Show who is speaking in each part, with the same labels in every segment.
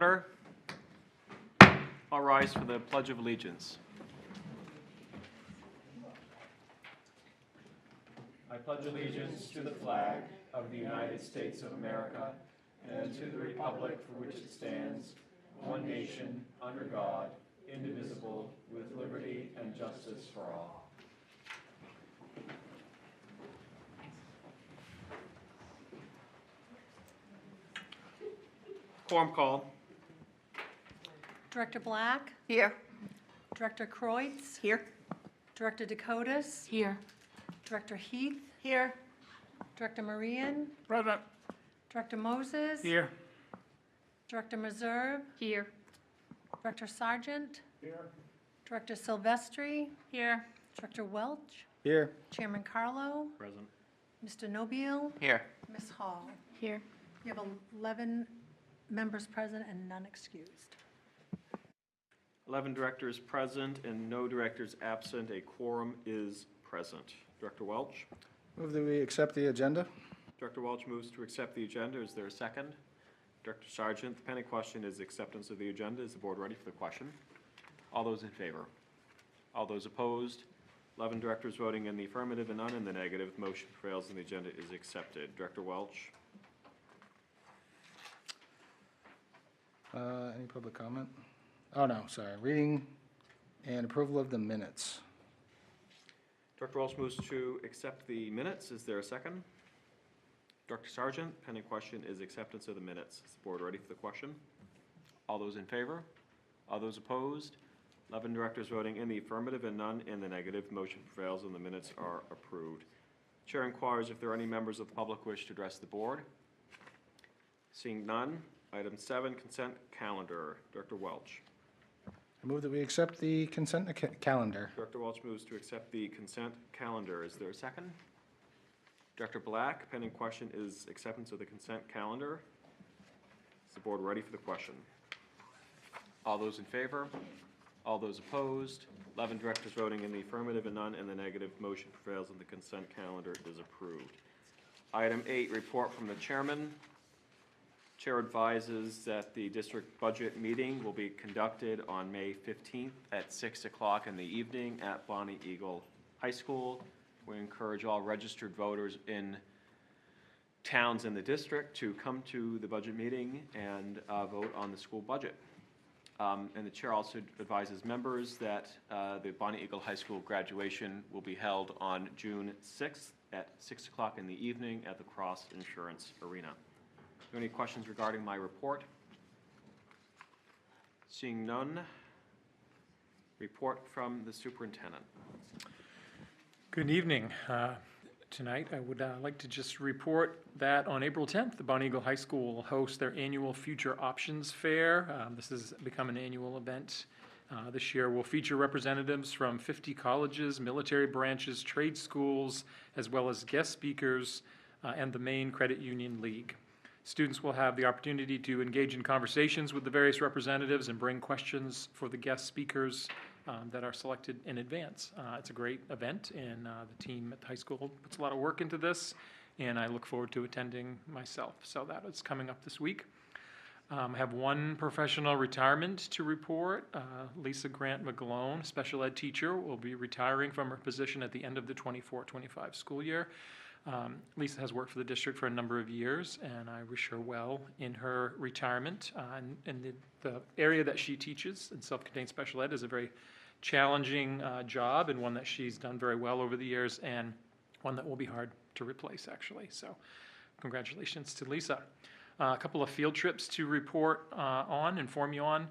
Speaker 1: Order. All rise for the Pledge of Allegiance. I pledge allegiance to the flag of the United States of America and to the republic for which it stands, one nation, under God, indivisible, with liberty and justice for all. Quorum call.
Speaker 2: Director Black,
Speaker 3: Here.
Speaker 2: Director Kreutz,
Speaker 3: Here.
Speaker 2: Director Dakotas,
Speaker 3: Here.
Speaker 2: Director Heath,
Speaker 3: Here.
Speaker 2: Director Marian,
Speaker 3: Present.
Speaker 2: Director Moses,
Speaker 3: Here.
Speaker 2: Director Meserve,
Speaker 3: Here.
Speaker 2: Director Sargent,
Speaker 3: Here.
Speaker 2: Director Silvestri,
Speaker 3: Here.
Speaker 2: Director Welch,
Speaker 3: Here.
Speaker 2: Chairman Carlo,
Speaker 1: Present.
Speaker 2: Mr. Nobile,
Speaker 3: Here.
Speaker 2: Ms. Hall.
Speaker 3: Here.
Speaker 2: You have 11 members present and none excused.
Speaker 1: 11 directors present and no directors absent. A quorum is present. Director Welch.
Speaker 4: Move that we accept the agenda.
Speaker 1: Director Welch moves to accept the agenda. Is there a second? Director Sargent, the pending question is acceptance of the agenda. Is the board ready for the question? All those in favor? All those opposed? 11 directors voting in the affirmative and none in the negative. Motion prevails and the agenda is accepted. Director Welch.
Speaker 4: Any public comment? Oh, no, sorry. Reading and approval of the minutes.
Speaker 1: Director Welch moves to accept the minutes. Is there a second? Director Sargent, pending question is acceptance of the minutes. Is the board ready for the question? All those in favor? All those opposed? 11 directors voting in the affirmative and none in the negative. Motion prevails and the minutes are approved. Chair inquires if there are any members of the public who wish to address the board. Seeing none, item 7, consent calendar. Director Welch.
Speaker 4: I move that we accept the consent calendar.
Speaker 1: Director Welch moves to accept the consent calendar. Is there a second? Director Black, pending question is acceptance of the consent calendar. Is the board ready for the question? All those in favor? All those opposed? 11 directors voting in the affirmative and none in the negative. Motion prevails and the consent calendar is approved. Item 8, report from the chairman. Chair advises that the district budget meeting will be conducted on May 15th at 6 o'clock in the evening at Bonnie Eagle High School. We encourage all registered voters in towns in the district to come to the budget meeting and vote on the school budget. And the chair also advises members that the Bonnie Eagle High School graduation will be held on June 6th at 6 o'clock in the evening at the Cross Insurance Arena. Are there any questions regarding my report? Seeing none, report from the superintendent.
Speaker 5: Good evening. Tonight I would like to just report that on April 10th, the Bonnie Eagle High School will host their annual Future Options Fair. This has become an annual event. This year will feature representatives from 50 colleges, military branches, trade schools, as well as guest speakers and the Maine Credit Union League. Students will have the opportunity to engage in conversations with the various representatives and bring questions for the guest speakers that are selected in advance. It's a great event, and the team at the high school puts a lot of work into this, and I look forward to attending myself. So that is coming up this week. I have one professional retirement to report. Lisa Grant McGlone, special ed teacher, will be retiring from her position at the end of the 24-25 school year. Lisa has worked for the district for a number of years, and I wish her well in her retirement. And the area that she teaches in self-contained special ed is a very challenging job, and one that she's done very well over the years, and one that will be hard to replace, actually. So congratulations to Lisa. A couple of field trips to report on, inform you on.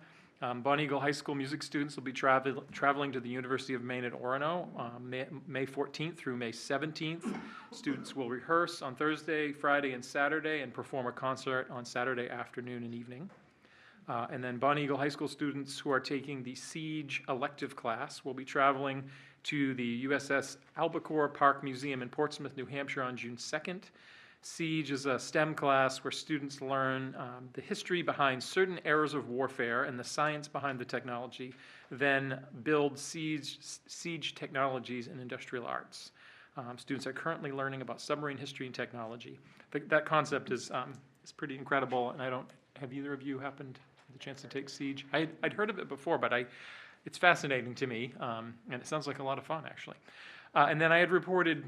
Speaker 5: Bonnie Eagle High School music students will be traveling to the University of Maine at Orono May 14th through May 17th. Students will rehearse on Thursday, Friday, and Saturday and perform a concert on Saturday afternoon and evening. And then Bonnie Eagle High School students who are taking the Siege elective class will be traveling to the USS Albacore Park Museum in Portsmouth, New Hampshire on June 2nd. Siege is a STEM class where students learn the history behind certain eras of warfare and the science behind the technology, then build siege technologies and industrial arts. Students are currently learning about submarine history and technology. That concept is pretty incredible, and have either of you happened the chance to take Siege. I'd heard of it before, but it's fascinating to me, and it sounds like a lot of fun, actually. And then I had reported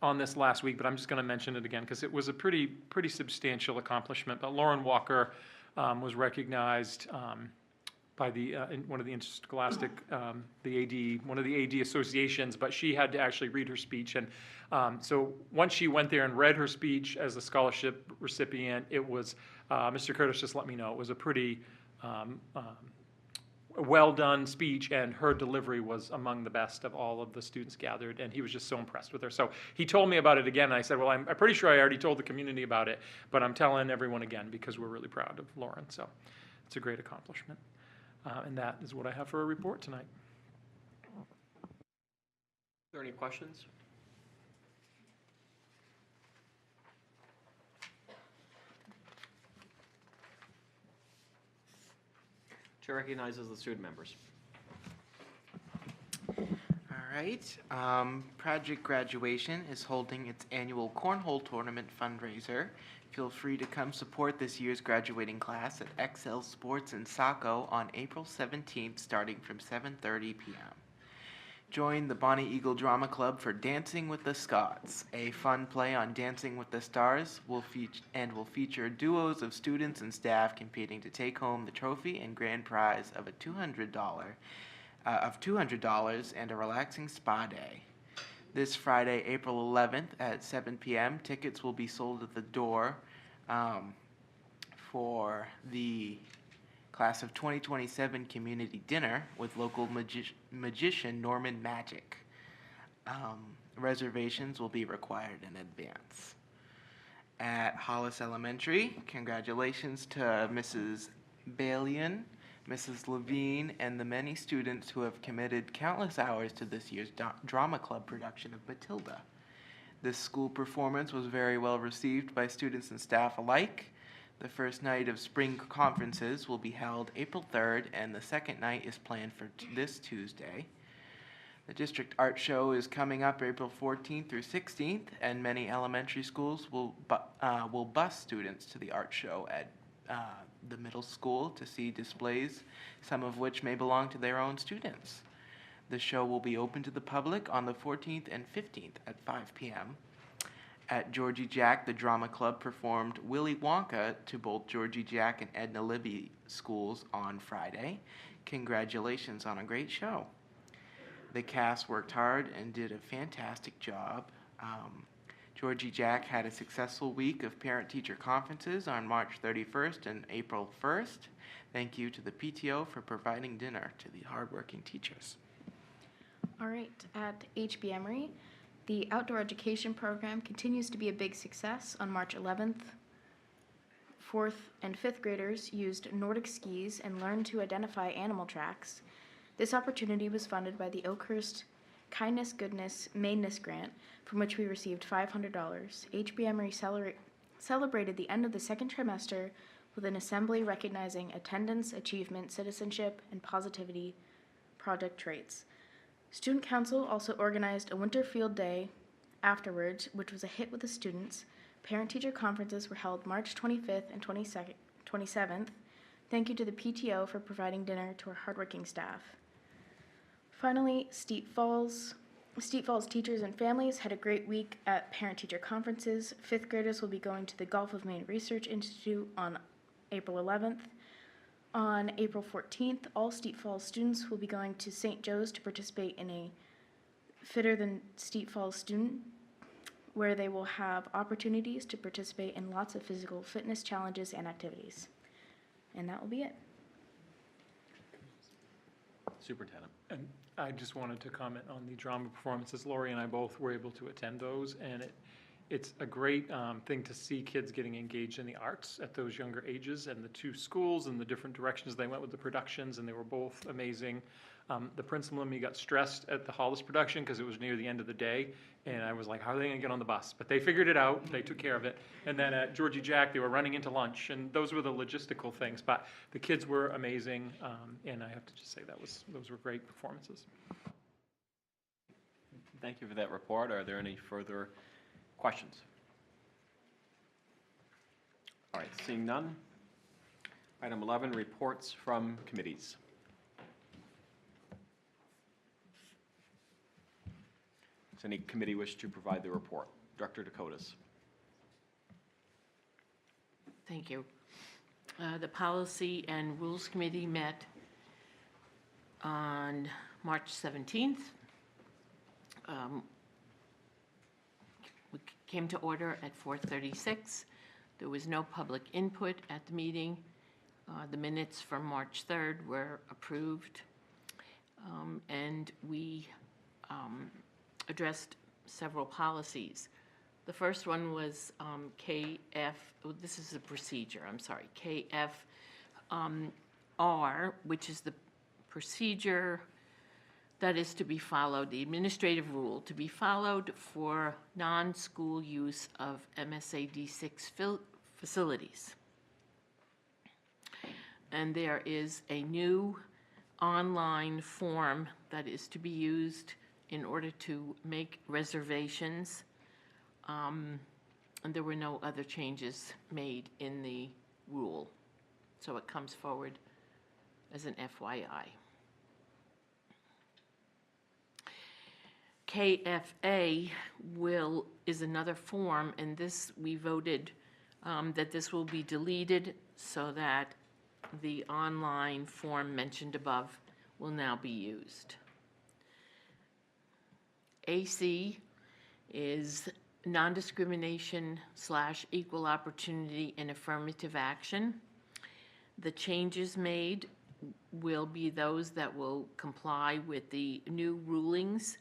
Speaker 5: on this last week, but I'm just going to mention it again because it was a pretty substantial accomplishment. But Lauren Walker was recognized by one of the interscholastic, one of the AD associations, but she had to actually read her speech. And so once she went there and read her speech as a scholarship recipient, it was, Mr. Curtis just let me know, it was a pretty well-done speech, and her delivery was among the best of all of the students gathered, and he was just so impressed with her. So he told me about it again, and I said, well, I'm pretty sure I already told the community about it, but I'm telling everyone again because we're really proud of Lauren. So it's a great accomplishment. And that is what I have for a report tonight.
Speaker 1: Are there any questions? Chair recognizes the student members.
Speaker 3: All right. Project Graduation is holding its annual Cornhole Tournament fundraiser. Feel free to come support this year's graduating class at XL Sports in Saco on April 17th, starting from 7:30 p.m. Join the Bonnie Eagle Drama Club for Dancing with the Scots, a fun play on Dancing with the Stars will feature duos of students and staff competing to take home the trophy and grand prize of $200 and a relaxing spa day. This Friday, April 11th at 7 p.m., tickets will be sold at the door for the Class of 2027 Community Dinner with local magician Norman Magic. Reservations will be required in advance. At Hollis Elementary, congratulations to Mrs. Balian, Mrs. Levine, and the many students who have committed countless hours to this year's drama club production of Matilda. This school performance was very well received by students and staff alike. The first night of spring conferences will be held April 3rd, and the second night is planned for this Tuesday. The district art show is coming up April 14th through 16th, and many elementary schools will bus students to the art show at the middle school to see displays, some of which may belong to their own students. The show will be open to the public on the 14th and 15th at 5 p.m. At Georgie Jack, the drama club performed Willy Wonka to both Georgie Jack and Edna Libby schools on Friday. Congratulations on a great show. The cast worked hard and did a fantastic job. Georgie Jack had a successful week of parent-teacher conferences on March 31st and April 1st. Thank you to the PTO for providing dinner to the hardworking teachers.
Speaker 6: All right, at HB Emory, the outdoor education program continues to be a big success. On March 11th, 4th and 5th graders used Nordic skis and learned to identify animal tracks. This opportunity was funded by the Oakhurst Kindness Goodness Mainness Grant, from which we received $500. HB Emory celebrated the end of the second trimester with an assembly recognizing attendance, achievement, citizenship, and positivity project traits. Student Council also organized a winter field day afterwards, which was a hit with the students. Parent-teacher conferences were held March 25th and 27th. Thank you to the PTO for providing dinner to our hardworking staff. Finally, Steep Falls teachers and families had a great week at parent-teacher conferences. 5th graders will be going to the Gulf of Maine Research Institute on April 11th. On April 14th, all Steep Falls students will be going to St. Joe's to participate in a Fitter Than Steep Falls student, where they will have opportunities to participate in lots of physical fitness challenges and activities. And that will be it.
Speaker 1: Superintendent.
Speaker 5: And I just wanted to comment on the drama performances. Lori and I both were able to attend those, and it's a great thing to see kids getting engaged in the arts at those younger ages, and the two schools and the different directions they went with the productions, and they were both amazing. The principal and me got stressed at the Hollis production because it was near the end of the day, and I was like, how are they going to get on the bus? But they figured it out. They took care of it. And then at Georgie Jack, they were running into lunch, and those were the logistical things. But the kids were amazing, and I have to just say those were great performances.
Speaker 1: Thank you for that report. Are there any further questions? All right, seeing none, Item 11, reports from committees. Does any committee wish to provide the report? Director Dakotas.
Speaker 7: Thank you. The Policy and Rules Committee met on March 17th. We came to order at 4:36. There was no public input at the meeting. The minutes from March 3rd were approved. And we addressed several policies. The first one was this is a procedure, I'm sorry, KFR, which is the procedure that is to be followed, the administrative rule to be followed for non-school use of MSAD6 facilities. And there is a new online form that is to be used in order to make reservations. And there were no other changes made in the rule. So it comes forward as an FYI. KFA is another form, and this we voted that this will be deleted so that the online form mentioned above will now be used. AC is non-discrimination / equal opportunity and affirmative action. The changes made will be those that will comply with the new rulings,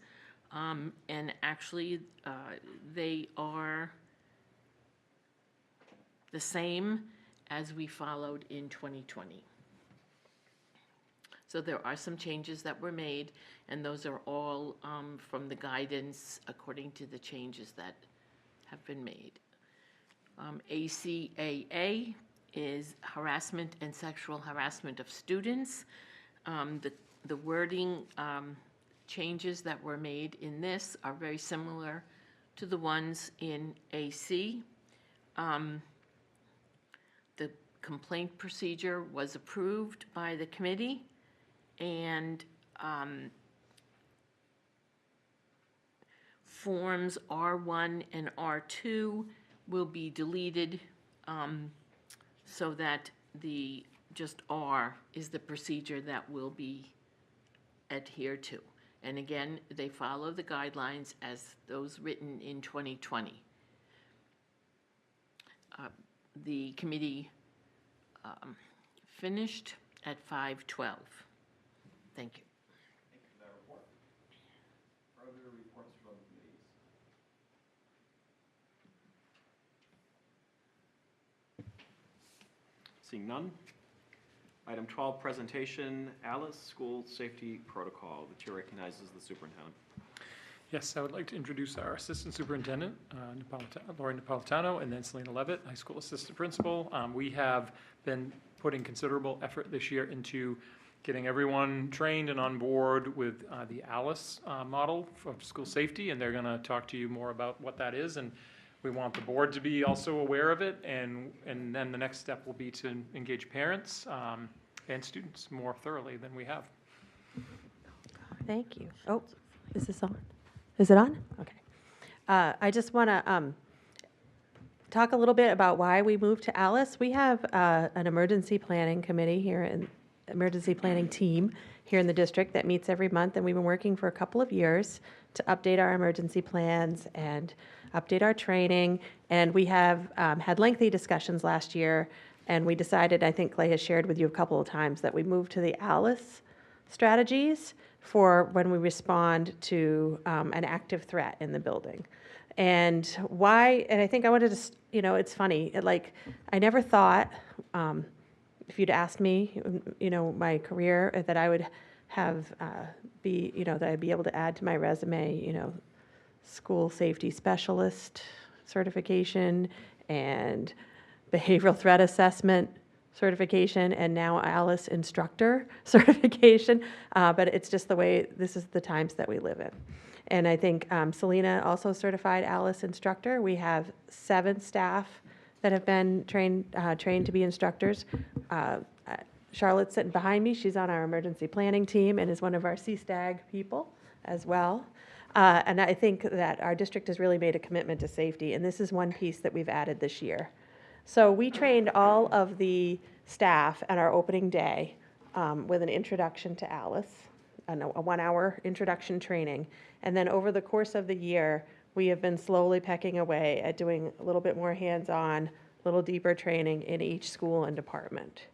Speaker 7: and actually they are the same as we followed in 2020. So there are some changes that were made, and those are all from the guidance according to the changes that have been made. ACAA is harassment and sexual harassment of students. The wording changes that were made in this are very similar to the ones in AC. The complaint procedure was approved by the committee, and forms R1 and R2 will be deleted so that just R is the procedure that will be adhered to. And again, they follow the guidelines as those written in 2020. The committee finished at 5:12. Thank you.
Speaker 1: Thank you for that report. Further reports from committees. Seeing none. Item 12, presentation, Alice School Safety Protocol. The chair recognizes the superintendent.
Speaker 5: Yes, I would like to introduce our Assistant Superintendent, Lori Napolitano, and then Selena Levitt, High School Assistant Principal. We have been putting considerable effort this year into getting everyone trained and on board with the ALICE model for school safety, and they're going to talk to you more about what that is. And we want the board to be also aware of it, and then the next step will be to engage parents and students more thoroughly than we have.
Speaker 8: Thank you. Oh, is this on? Is it on? Okay. I just want to talk a little bit about why we moved to ALICE. We have an emergency planning committee here, an emergency planning team here in the district that meets every month, and we've been working for a couple of years to update our emergency plans and update our training. And we have had lengthy discussions last year, and we decided, I think Clay has shared with you a couple of times, that we moved to the ALICE strategies for when we respond to an active threat in the building. And why, and I think I wanted to, it's funny, I never thought, if you'd asked me, my career, that I would have, that I'd be able to add to my resume, school safety specialist certification and behavioral threat assessment certification, and now ALICE instructor certification, but it's just the way, this is the times that we live in. And I think Selena also certified ALICE instructor. We have 7 staff that have been trained to be instructors. Charlotte's sitting behind me. She's on our emergency planning team and is one of our CSTAG people as well. And I think that our district has really made a commitment to safety, and this is one piece that we've added this year. So we trained all of the staff at our opening day with an introduction to Alice, a 1-hour introduction training. And then over the course of the year, we have been slowly pecking away at doing a little bit more hands-on, a little deeper training in each school and department.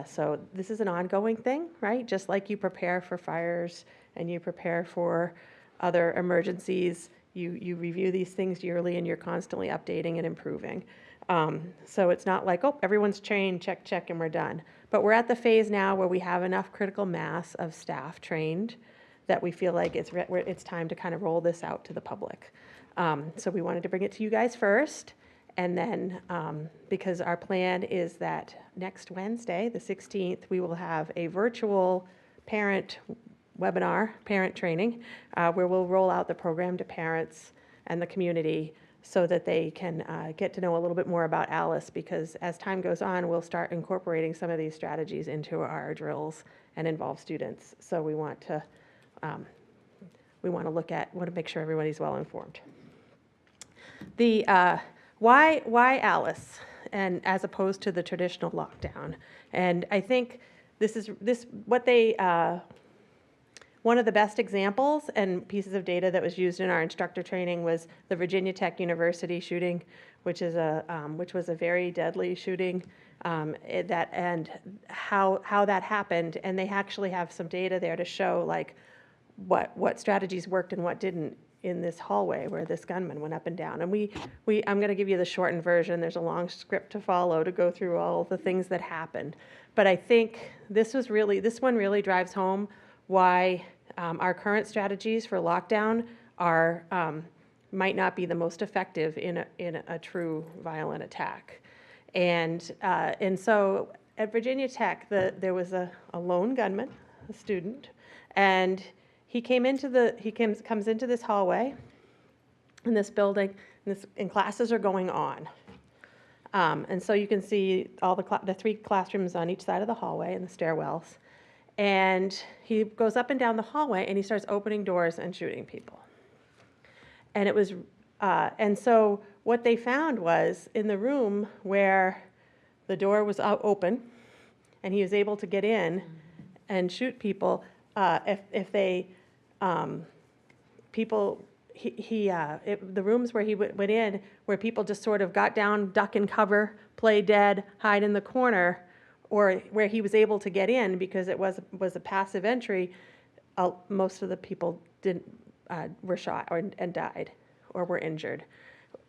Speaker 8: So this is an ongoing thing, right? Just like you prepare for fires and you prepare for other emergencies, you review these things yearly and you're constantly updating and improving. So it's not like, oh, everyone's trained, check, check, and we're done. But we're at the phase now where we have enough critical mass of staff trained that we feel like it's time to kind of roll this out to the public. So we wanted to bring it to you guys first. And then, because our plan is that next Wednesday, the 16th, we will have a virtual parent webinar, parent training, where we'll roll out the program to parents and the community so that they can get to know a little bit more about Alice, because as time goes on, we'll start incorporating some of these strategies into our drills and involve students. So we want to want to make sure everybody's well informed. The why Alice, and as opposed to the traditional lockdown, and I think one of the best examples and pieces of data that was used in our instructor training was the Virginia Tech University shooting, which was a very deadly shooting, and how that happened. And they actually have some data there to show like what strategies worked and what didn't in this hallway where this gunman went up and down. And I'm going to give you the shortened version. There's a long script to follow to go through all the things that happened. But I think this one really drives home why our current strategies for lockdown might not be the most effective in a true violent attack. And so at Virginia Tech, there was a lone gunman, a student, and he comes into this hallway in this building, and classes are going on. And so you can see all the 3 classrooms on each side of the hallway and the stairwells. And he goes up and down the hallway and he starts opening doors and shooting people. And and so what they found was in the room where the door was open and he was able to get in and shoot people, the rooms where he went in, where people just sort of got down, duck and cover, play dead, hide in the corner, or where he was able to get in because it was a passive entry, most of the people were shot and died or were injured.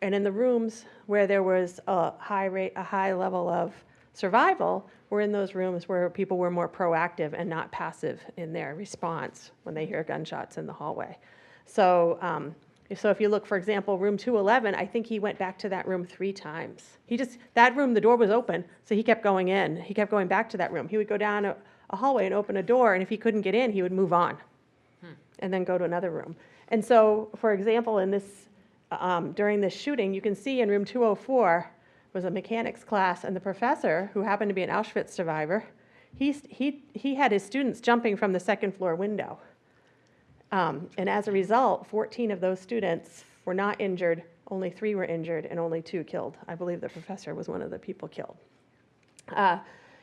Speaker 8: And in the rooms where there was a high level of survival, were in those rooms where people were more proactive and not passive in their response when they hear gunshots in the hallway. So if you look, for example, room 211, I think he went back to that room 3 times. That room, the door was open, so he kept going in. He kept going back to that room. He would go down a hallway and open a door, and if he couldn't get in, he would move on and then go to another room. And so, for example, in this during this shooting, you can see in room 204 was a mechanics class, and the professor, who happened to be an Auschwitz survivor, he had his students jumping from the 2nd floor window. And as a result, 14 of those students were not injured, only 3 were injured, and only 2 killed. I believe the professor was one of the people killed.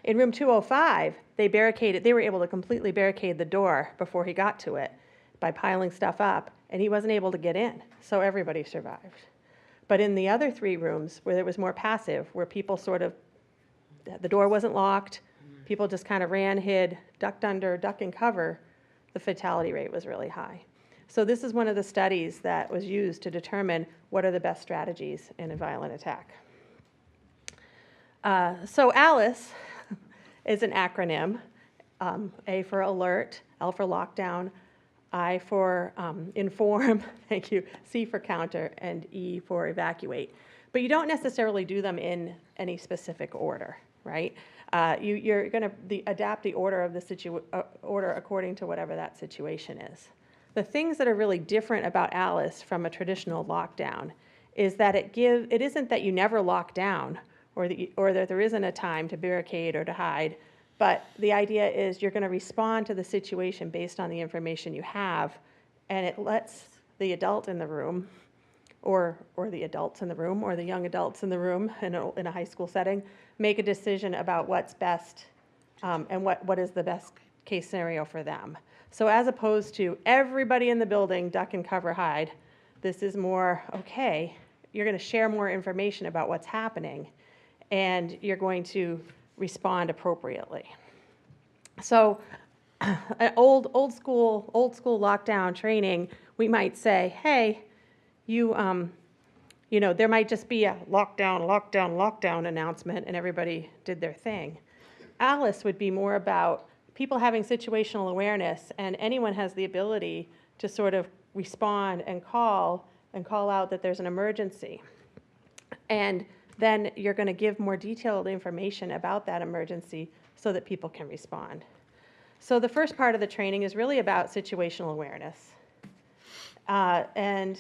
Speaker 8: In room 205, they were able to completely barricade the door before he got to it by piling stuff up, and he wasn't able to get in, so everybody survived. But in the other 3 rooms, where it was more passive, where people the door wasn't locked, people just kind of ran, hid, ducked under, duck and cover, the fatality rate was really high. So this is one of the studies that was used to determine what are the best strategies in a violent attack. So ALICE is an acronym, A for alert, L for lockdown, I for inform, thank you, C for counter, and E for evacuate. But you don't necessarily do them in any specific order, right? You're going to adapt the order of the order according to whatever that situation is. The things that are really different about ALICE from a traditional lockdown is that it isn't that you never lock down or that there isn't a time to barricade or to hide. But the idea is you're going to respond to the situation based on the information you have, and it lets the adult in the room, or the adults in the room, or the young adults in the room in a high school setting, make a decision about what's best and what is the best case scenario for them. So as opposed to everybody in the building duck and cover hide, this is more, okay, you're going to share more information about what's happening, and you're going to respond appropriately. So an old school lockdown training, we might say, hey, you know, there might just be a lockdown announcement, and everybody did their thing. Alice would be more about people having situational awareness, and anyone has the ability to sort of respond and call out that there's an emergency. And then you're going to give more detailed information about that emergency so that people can respond. So the first part of the training is really about situational awareness and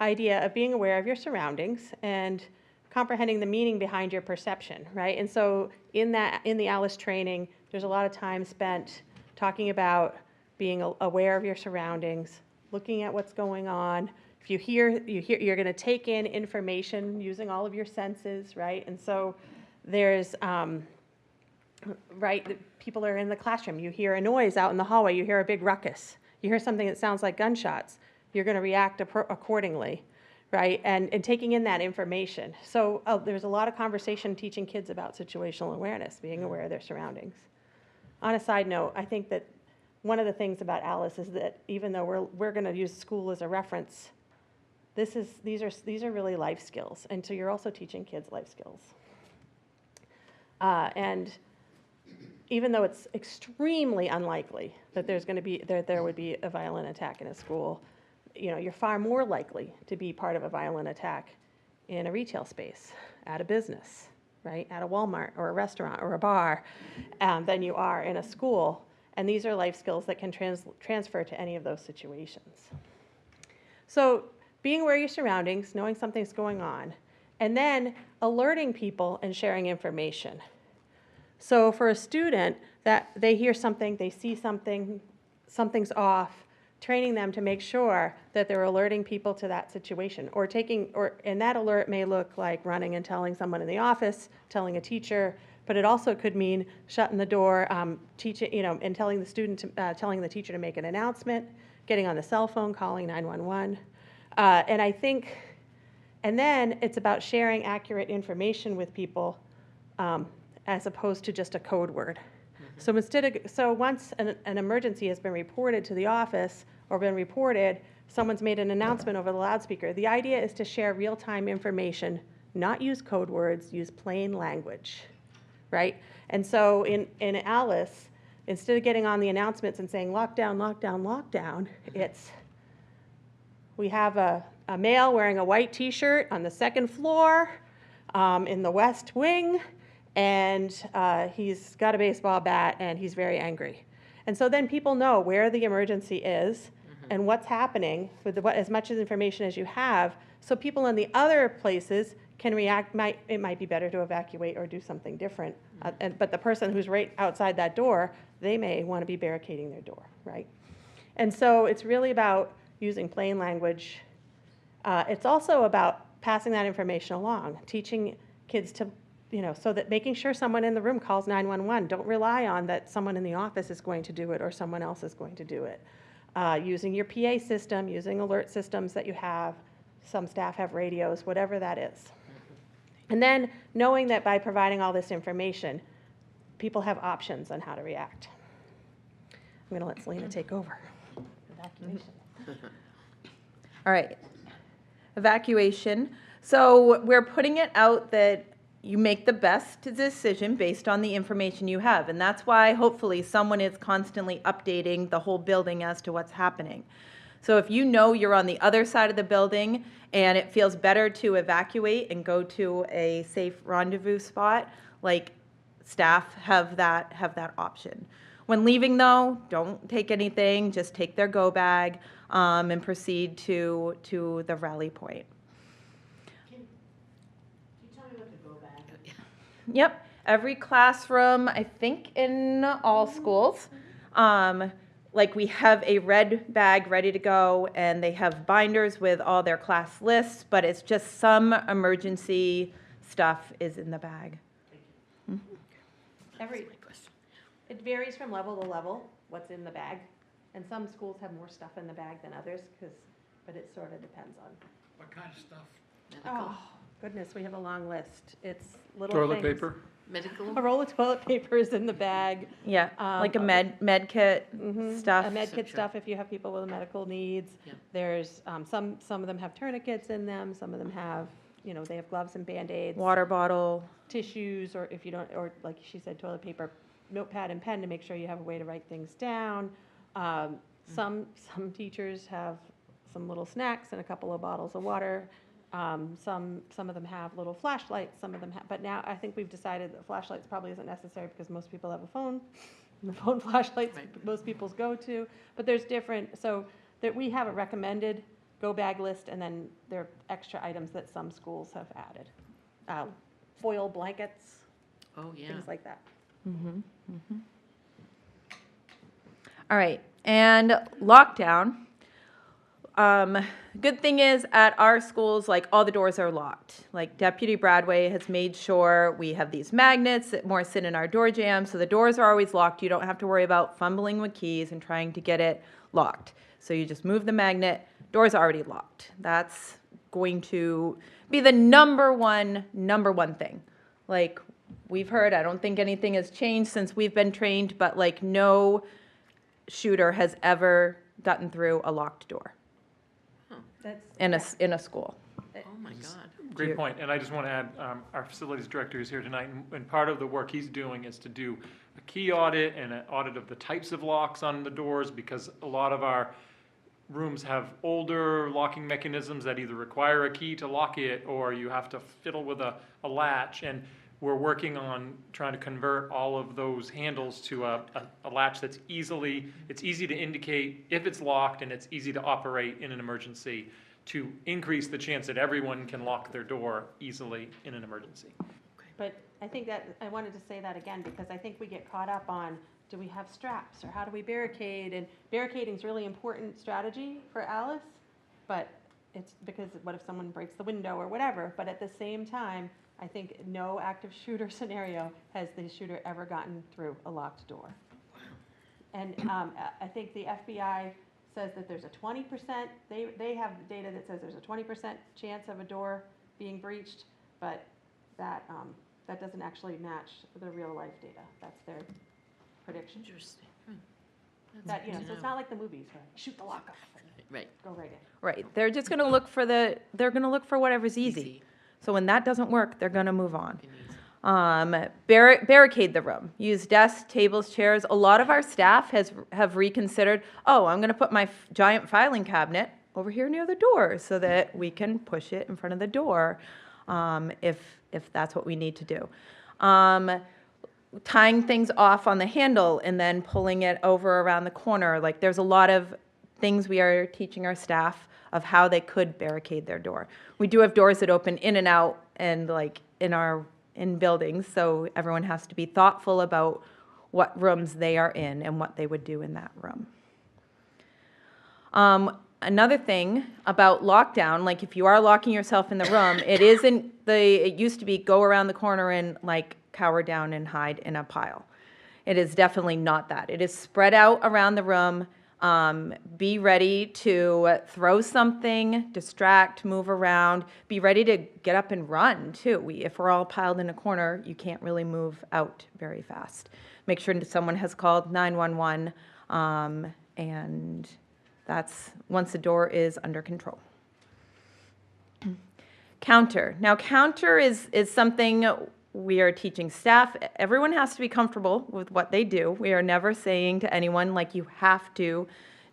Speaker 8: idea of being aware of your surroundings and comprehending the meaning behind your perception, right? And so in the Alice training, there's a lot of time spent talking about being aware of your surroundings, looking at what's going on. If you hear, you're going to take in information using all of your senses, right? And so there's, people are in the classroom. You hear a noise out in the hallway. You hear a big ruckus. You hear something that sounds like gunshots. You're going to react accordingly, right? And taking in that information. So there's a lot of conversation teaching kids about situational awareness, being aware of their surroundings. On a side note, I think that one of the things about Alice is that even though we're going to use school as a reference, these are really life skills, and so you're also teaching kids life skills. And even though it's extremely unlikely that there would be a violent attack in a school, you know, you're far more likely to be part of a violent attack in a retail space, at a business, right, at a Walmart or a restaurant or a bar, than you are in a school. And these are life skills that can transfer to any of those situations. So being aware of your surroundings, knowing something's going on, and then alerting people and sharing information. So for a student, that they hear something, they see something, something's off, training them to make sure that they're alerting people to that situation, and that alert may look like running and telling someone in the office, telling a teacher, but it also could mean shutting the door, teaching, you know, and telling the student, telling the teacher to make an announcement, getting on the cell phone, calling 911. And then it's about sharing accurate information with people as opposed to just a code word. Mm-hmm. So once an emergency has been reported to the office or been reported, someone's made an announcement over the loudspeaker. The idea is to share real-time information, not use code words, use plain language, right? And so in Alice, instead of getting on the announcements and saying lockdown, lockdown, lockdown, it's we have a male wearing a white t-shirt on the second floor in the west wing, and he's got a baseball bat and he's very angry. And so then people know where the emergency is and what's happening with as much information as you have, so people in the other places can react. It might be better to evacuate or do something different. But the person who's right outside that door, they may want to be barricading their door, right? And so it's really about using plain language. It's also about passing that information along, teaching kids to, you know, so that making sure someone in the room calls 911. Don't rely on that someone in the office is going to do it or someone else is going to do it. Using your PA system, using alert systems that you have. Some staff have radios, whatever that is. And then knowing that by providing all this information, people have options on how to react. I'm going to let Selena take over. Evacuation.
Speaker 9: All right. Evacuation. So we're putting it out that you make the best decision based on the information you have. And that's why hopefully someone is constantly updating the whole building as to what's happening. So if you know you're on the other side of the building and it feels better to evacuate and go to a safe rendezvous spot, like staff have that option. When leaving though, don't take anything, just take their go bag and proceed to the rally point.
Speaker 8: Can you tell me what the go bag
Speaker 9: Yep, every classroom, I think in all schools. Like we have a red bag ready to go, and they have binders with all their class lists, but it's just some emergency stuff is in the bag.
Speaker 8: Every, it varies from level to level, what's in the bag. And some schools have more stuff in the bag than others, but it sort of depends on.
Speaker 4: What kind of stuff?
Speaker 7: Medical,
Speaker 8: Oh, goodness, we have a long list. It's little
Speaker 5: Toilet
Speaker 8: things.
Speaker 5: paper?
Speaker 7: medical,
Speaker 8: A roll of toilet paper is in the bag.
Speaker 9: Yeah, like a
Speaker 8: Um,
Speaker 9: med kit stuff.
Speaker 8: A med kit
Speaker 7: Sure.
Speaker 8: stuff if you have people with medical needs.
Speaker 7: Yeah.
Speaker 8: There's, some of them have tourniquets in them, some of them have, they have gloves and Band-Aids.
Speaker 9: Water bottle.
Speaker 8: Tissues, or if you don't, or like she said, toilet paper, notepad and pen to make sure you have a way to write things down. Some teachers have some little snacks and a couple of bottles of water. Some of them have little flashlights, some of them have, but now I think we've decided that flashlights probably isn't necessary because most people have a phone. And the phone flashlights,
Speaker 7: Right.
Speaker 8: most people's go to, but there's different, so that we have a recommended go bag list, and then there are extra items that some schools have added. Foil blankets,
Speaker 7: oh, yeah.
Speaker 8: things like that.
Speaker 9: All right, and lockdown. Good thing is at our schools, like all the doors are locked. Like Deputy Bradway has made sure we have these magnets that more sit in our door jambs, so the doors are always locked. You don't have to worry about fumbling with keys and trying to get it locked. So you just move the magnet, door's already locked. That's going to be the number one thing. Like we've heard, I don't think anything has changed since we've been trained, but like no shooter has ever gotten through a locked door
Speaker 8: That's,
Speaker 9: in a school.
Speaker 7: Oh, my God.
Speaker 5: Great point, and I just want to add, our facilities director is here tonight, and part of the work he's doing is to do a key audit and an audit of the types of locks on the doors, because a lot of our rooms have older locking mechanisms that either require a key to lock it, or you have to fiddle with a latch, and we're working on trying to convert all of those handles to a latch that's it's easy to indicate if it's locked, and it's easy to operate in an emergency, to increase the chance that everyone can lock their door easily in an emergency.
Speaker 8: but I think that, I wanted to say that again, because I think we get caught up on, do we have straps, or how do we barricade? And barricading's really important strategy for Alice, but it's because what if someone breaks the window or whatever? But at the same time, I think no active shooter scenario has the shooter ever gotten through a locked door. And I think the FBI says that there's a 20%, they have data that says there's a 20% chance of a door being breached, but that doesn't actually match the real life data. That's their prediction.
Speaker 7: Interesting.
Speaker 8: That,
Speaker 7: good to
Speaker 8: so it's
Speaker 7: know.
Speaker 8: not like the movies where shoot the lock off and
Speaker 7: Right.
Speaker 8: go right in.
Speaker 9: Right, they're just gonna look for whatever's easy. So when that doesn't work, they're gonna move on.
Speaker 7: And easy.
Speaker 9: Barricade the room. Use desks, tables, chairs. A lot of our staff have reconsidered, I'm gonna put my giant filing cabinet over here near the door so that we can push it in front of the door, if that's what we need to do. Tying things off on the handle and then pulling it over around the corner. Like there's a lot of things we are teaching our staff of how they could barricade their door. We do have doors that open in and out and like in buildings, so everyone has to be thoughtful about what rooms they are in and what they would do in that room. Another thing about lockdown, like if you are locking yourself in the room, it used to be go around the corner and like cower down and hide in a pile. It is definitely not that. It is spread out around the room. Be ready to throw something, distract, move around. Be ready to get up and run too. If we're all piled in a corner, you can't really move out very fast. Make sure someone has called 911, and that's once the door is under control. Counter. Now, counter is something we are teaching staff. Everyone has to be comfortable with what they do. We are never saying to anyone, like, you have to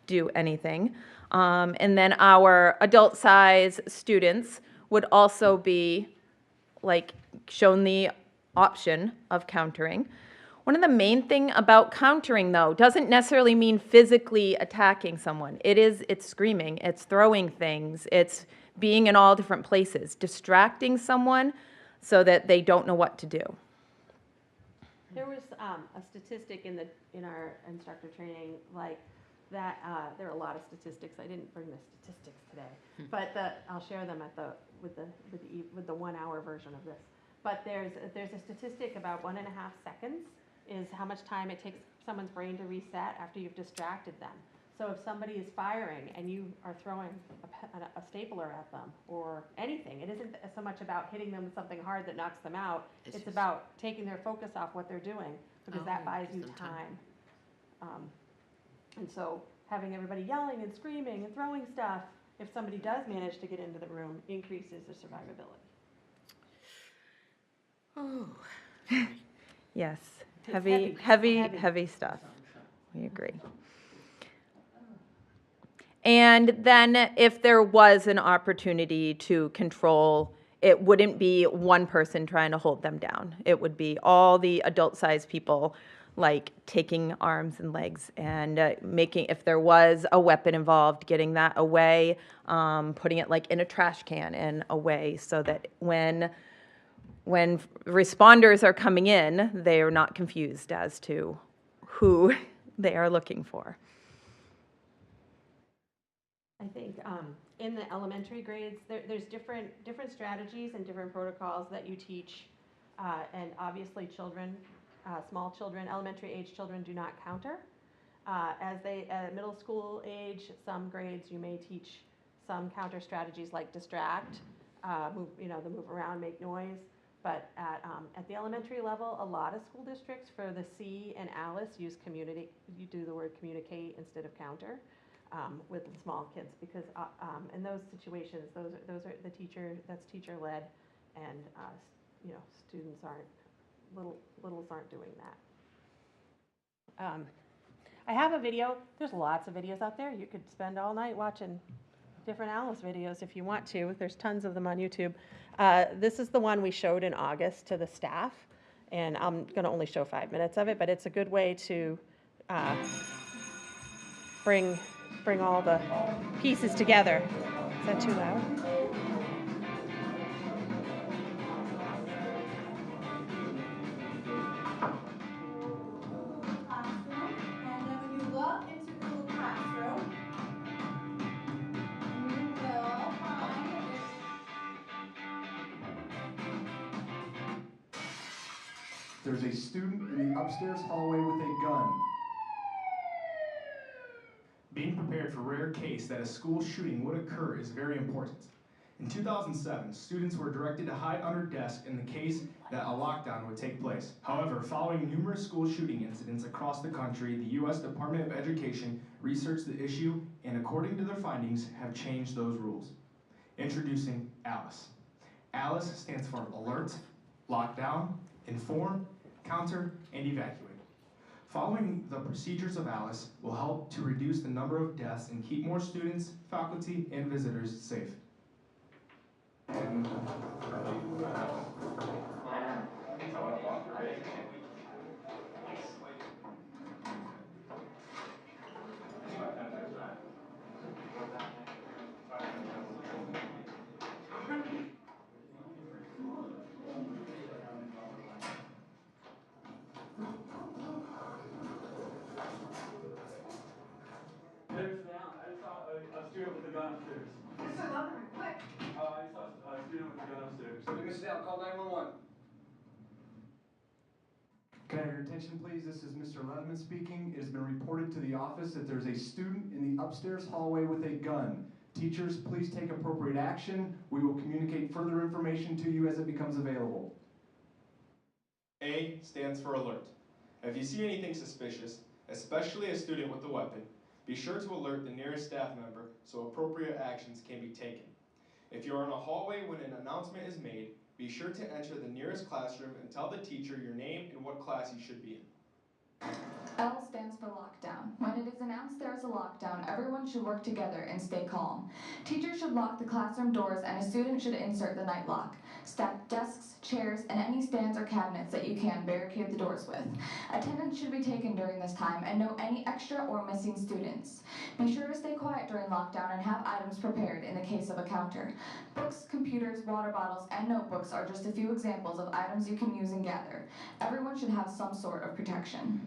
Speaker 9: do anything. And then our adult size students would also be, like, shown the option of countering. One of the main thing about countering, though, doesn't necessarily mean physically attacking someone. It's screaming, it's throwing things, it's being in all different places, distracting someone so that they don't know what to do.
Speaker 8: There was a statistic in our instructor training, like that, there are a lot of statistics. I didn't bring the statistics today, but I'll share them with the 1 hour version of this. But there's a statistic about 1.5 seconds is how much time it takes someone's brain to reset after you've distracted them. So if somebody is firing and you are throwing a stapler at them or anything, it isn't so much about hitting them with something hard that knocks them out. It's
Speaker 7: just-
Speaker 8: about taking their focus off what they're doing, because that buys
Speaker 7: gives
Speaker 8: you
Speaker 7: them time.
Speaker 8: time. And so having everybody yelling and screaming and throwing stuff, if somebody does manage to get into the room, increases the survivability.
Speaker 7: Oh,
Speaker 9: Yes,
Speaker 8: It's
Speaker 9: heavy stuff. We agree. And then if there was an opportunity to control, it wouldn't be one person trying to hold them down. It would be all the adult-sized people, like taking arms and legs and making, if there was a weapon involved, getting that away, putting it like in a trash can and away, so that when responders are coming in, they are not confused as to who they are looking for.
Speaker 8: I think in the elementary grades, there's different strategies and different protocols that you teach, and obviously children, small children, elementary age children do not counter. As they at middle school age, some grades you may teach some counter strategies like distract, move, the move around, make noise. But at the elementary level, a lot of school districts for the C and Alice use community. You do the word communicate instead of counter. With the small kids, because in those situations, those are the teacher, that's teacher led, and students littles aren't doing that. I have a video. There's lots of videos out there. You could spend all night watching different Alice videos if you want to. There's tons of them on YouTube. This is the one we showed in August to the staff, and I'm going to only show 5 minutes of it, but it's a good way to bring all the pieces together. Is that too loud? Classroom, and then when you look into Google Classroom, you will find
Speaker 10: There's a student in the upstairs hallway with a gun.
Speaker 11: Being prepared for rare case that a school shooting would occur is very important. In 2007, students were directed to hide under desks in the case that a lockdown would take place. However, following numerous school shooting incidents across the country, the U.S. Department of Education researched the issue and, according to their findings, have changed those rules. Introducing ALICE. ALICE stands for Alert, Lockdown, Inform, Counter, and Evacuate. Following the procedures of ALICE will help to reduce the number of deaths and keep more students, faculty, and visitors safe.
Speaker 12: There's now, I just saw a student with a gun upstairs.
Speaker 13: Mr. Leatherman, quick!
Speaker 12: I just saw a student with a gun upstairs.
Speaker 13: Hey, Mrs. Allen, call 911.
Speaker 10: Can I have your attention, please? This is Mr. Leatherman speaking. It has been reported to the office that there's a student in the upstairs hallway with a gun. Teachers, please take appropriate action. We will communicate further information to you as it becomes available.
Speaker 11: A stands for alert. If you see anything suspicious, especially a student with a weapon, be sure to alert the nearest staff member so appropriate actions can be taken. If you are in a hallway when an announcement is made, be sure to enter the nearest classroom and tell the teacher your name and what class you should be in.
Speaker 14: L stands for lockdown. When it is announced there is a lockdown, everyone should work together and stay calm. Teachers should lock the classroom doors and a student should insert the night lock. Stack desks, chairs, and any stands or cabinets that you can barricade the doors with. Attendance should be taken during this time and note any extra or missing students. Be sure to stay quiet during lockdown and have items prepared in the case of a counter. Books, computers, water bottles, and notebooks are just a few examples of items you can use and gather. Everyone should have some sort of protection.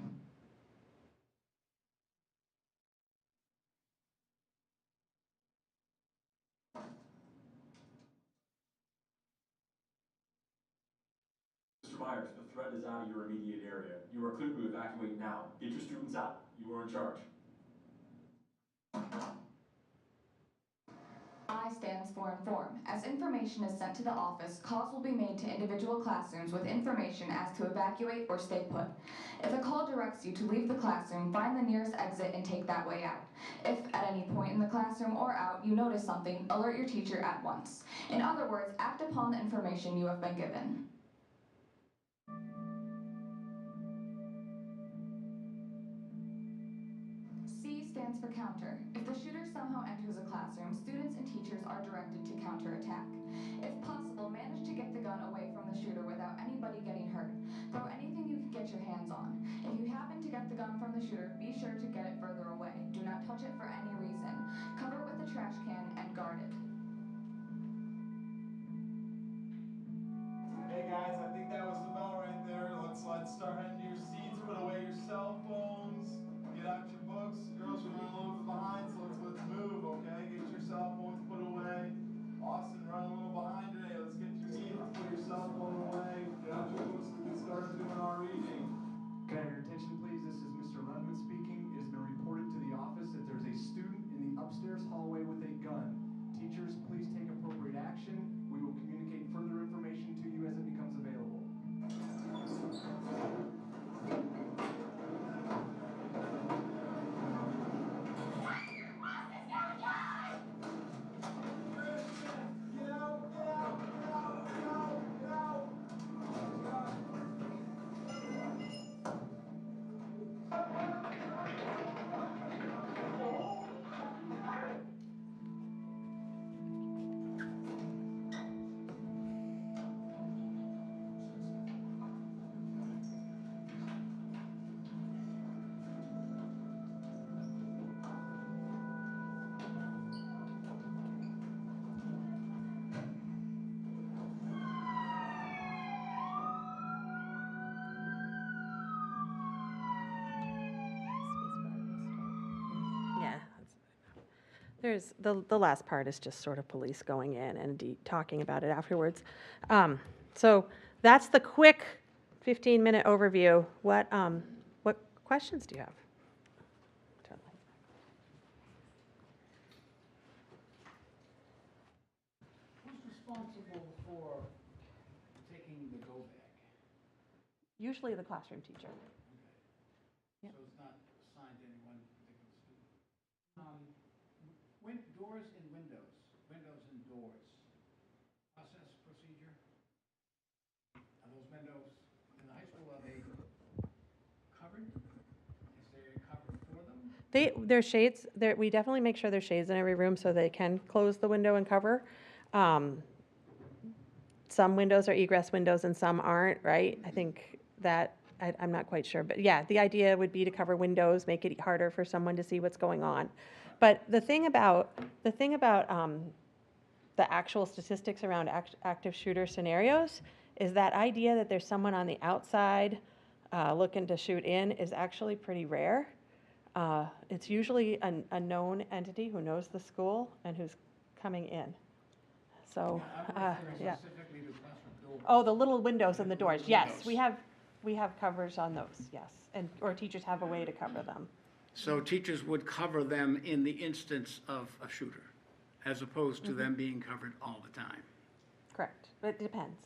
Speaker 12: Mr. Myers, the threat is out of your immediate area. You are clear to evacuate now. Get your students out. You are in charge.
Speaker 14: I stands for inform. As information is sent to the office, calls will be made to individual classrooms with information as to evacuate or stay put. If a call directs you to leave the classroom, find the nearest exit and take that way out. If at any point in the classroom or out you notice something, alert your teacher at once. In other words, act upon the information you have been given. C stands for counter. If the shooter somehow enters a classroom, students and teachers are directed to counterattack. If possible, manage to get the gun away from the shooter without anybody getting hurt. Throw anything you can get your hands on. If you happen to get the gun from the shooter, be sure to get it further away. Do not touch it for any reason. Cover it with a trash can and guard it.
Speaker 15: Hey guys, I think that was the bell right there. Let's start heading to your seats. Put away your cell phones. Get out your books. Girls, we're running a little bit behind, so let's move, okay? Get your cell phones put away. Austin, running a little behind today. Let's get your seats. Put your cell phone away. Get out your books. We can start doing our reading.
Speaker 10: Can I have your attention, please? This is Mr. Rudman speaking. It has been reported to the office that there's a student in the upstairs hallway with a gun. Teachers, please take appropriate action. We will communicate further information to you as it becomes available.
Speaker 8: Yeah. There's, the last part is just sort of police going in and talking about it afterwards. So that's the quick 15-minute overview. What questions do you have?
Speaker 16: Who's responsible for taking the go bag?
Speaker 8: Usually the classroom teacher.
Speaker 16: So it's not assigned to any one particular student. Doors and windows, windows and doors. Process, procedure? Are those windows in the high school, are they covered? Is there a cover for them?
Speaker 8: There's shades, we definitely make sure there's shades in every room so they can close the window and cover. Some windows are egress windows and some aren't, right? I think that, I'm not quite sure, but yeah, the idea would be to cover windows, make it harder for someone to see what's going on. But the thing about the actual statistics around active shooter scenarios is that idea that there's someone on the outside looking to shoot in is actually pretty rare. It's usually a known entity who knows the school and who's coming in. So, yeah.
Speaker 16: Specifically to classroom doors.
Speaker 8: Oh, the little windows and the doors. Yes, we have covers on those. Yes, or teachers have a way to cover them.
Speaker 16: So teachers would cover them in the instance of a shooter, as opposed to them being covered all the time.
Speaker 8: Correct, but it depends.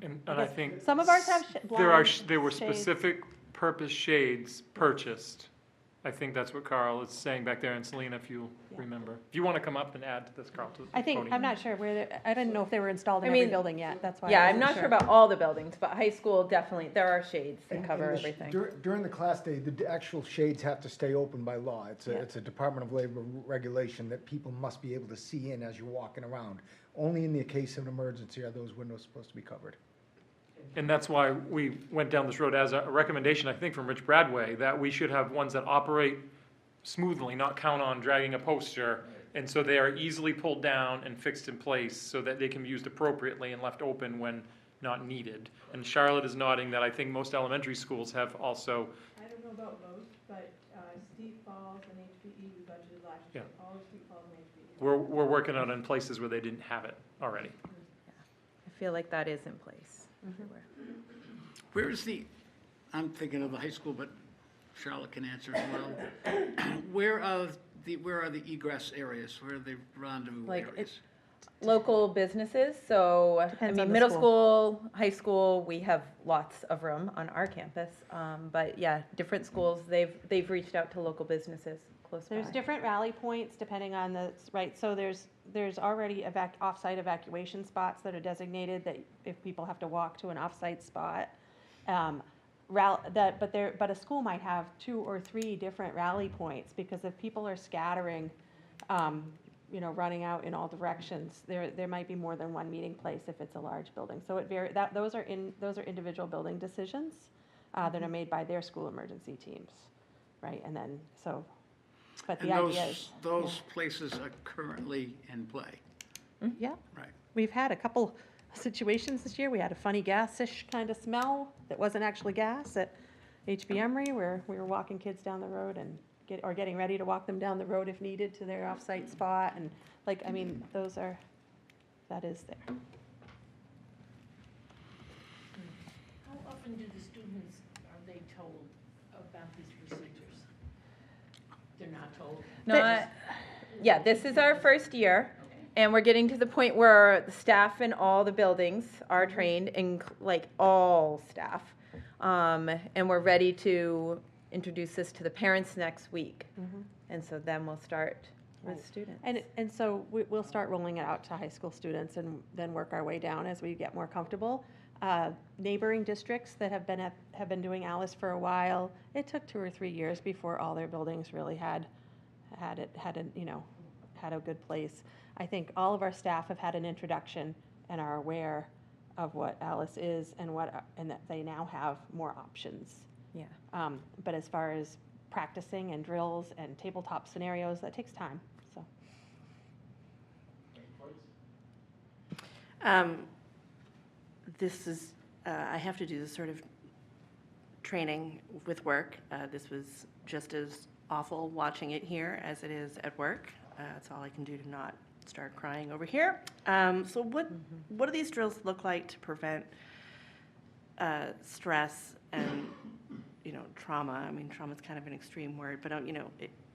Speaker 5: And I think.
Speaker 8: Some of ours have
Speaker 5: There
Speaker 8: blind
Speaker 5: were
Speaker 8: shades.
Speaker 5: specific purpose shades purchased I think that's what Carl is saying back there, and Selena, if you remember. If you want to come up and add to this, Carl, to the
Speaker 8: I think,
Speaker 5: podium.
Speaker 8: I'm not sure where, I didn't know if they were installed in
Speaker 9: I
Speaker 8: every
Speaker 9: mean,
Speaker 8: building yet, that's why.
Speaker 9: Yeah,
Speaker 8: I
Speaker 9: I'm
Speaker 8: wasn't
Speaker 9: not sure about all the buildings, but high school, definitely, there are shades that cover
Speaker 4: And
Speaker 9: everything.
Speaker 4: During the class day, the actual shades have to stay open by law.
Speaker 8: Yeah.
Speaker 4: It's a Department of Labor regulation that people must be able to see in as you're walking around. Only in the case of an emergency are those windows supposed to be covered.
Speaker 5: And that's why we went down this road as a recommendation, I think, from Rich Bradway, that we should have ones that operate smoothly, not count on dragging a poster. And so they are easily pulled down and fixed in place so that they can be used appropriately and left open when not needed. And Charlotte is nodding that I think most elementary schools have also.
Speaker 8: I don't know about most, but Steve Falls and HPE, we budgeted last year, all of Steve Falls and HPE.
Speaker 5: We're working on it in places where they didn't have it already.
Speaker 9: I feel like that is in place everywhere.
Speaker 16: Where is I'm thinking of the high school, but Charlotte can answer as well. Where are the egress areas? Where are the rendezvous
Speaker 9: Like,
Speaker 16: areas?
Speaker 9: Local businesses, so, I
Speaker 8: Depends on
Speaker 9: mean,
Speaker 8: the
Speaker 9: middle
Speaker 8: school.
Speaker 9: school, high school, we have lots of room on our campus. But yeah, different schools, they've reached out to local businesses close by.
Speaker 8: There's different rally points depending on the, right, so there's already off-site evacuation spots that are designated that if people have to walk to an off-site spot. But a school might have 2 or 3 different rally points, because if people are scattering, running out in all directions, there might be more than one meeting place if it's a large building. So those are individual building decisions that are made by their school emergency teams, right? And then, but the idea is.
Speaker 16: Those places are currently in play.
Speaker 8: Yeah.
Speaker 16: Right.
Speaker 8: We've had a couple situations this year. We had a funny gas-ish kind of smell that wasn't actually gas at HB Emory, where we were walking kids down the road and getting ready to walk them down the road if needed to their off-site spot. And that is there.
Speaker 17: How often do the students, are they told about these procedures? They're not told?
Speaker 9: Yeah, this is our first year, and we're getting to the point where the staff in all the buildings are trained, like all staff. And we're ready to introduce this to the parents next week. And so then we'll start with students.
Speaker 8: And so we'll start rolling it out to high school students and then work our way down as we get more comfortable. Neighboring districts that have been doing Alice for a while, it took 2 or 3 years before all their buildings really had a good place. I think all of our staff have had an introduction and are aware of what Alice is and that they now have more options.
Speaker 9: Yeah.
Speaker 8: But as far as practicing and drills and tabletop scenarios, that takes time, so.
Speaker 18: This is, I have to do this sort of training with work. This was just as awful watching it here as it is at work. That's all I can do to not start crying over here. So what do these drills look like to prevent stress and, trauma? I mean, trauma is kind of an extreme word, but,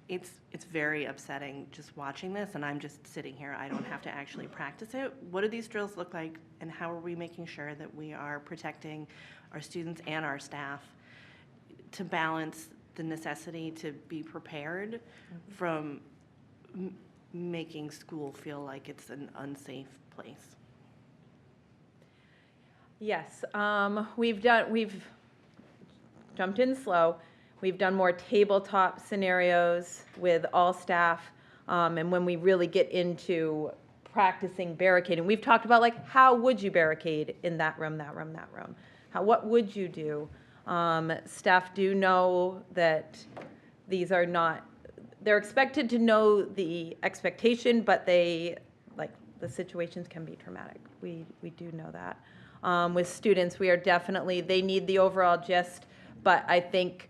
Speaker 18: it's very upsetting just watching this, and I'm just sitting here. I don't have to actually practice it. What do these drills look like, and how are we making sure that we are protecting our students and our staff to balance the necessity to be prepared from making school feel like it's an unsafe place?
Speaker 9: Yes, we've jumped in slow. We've done more tabletop scenarios with all staff, and when we really get into practicing barricading, we've talked about how would you barricade in that room, that room, that room? What would you do? Staff do know that these are not, they're expected to know the expectation, but the situations can be traumatic. We do know that. With students, we are definitely, they need the overall gist, but I think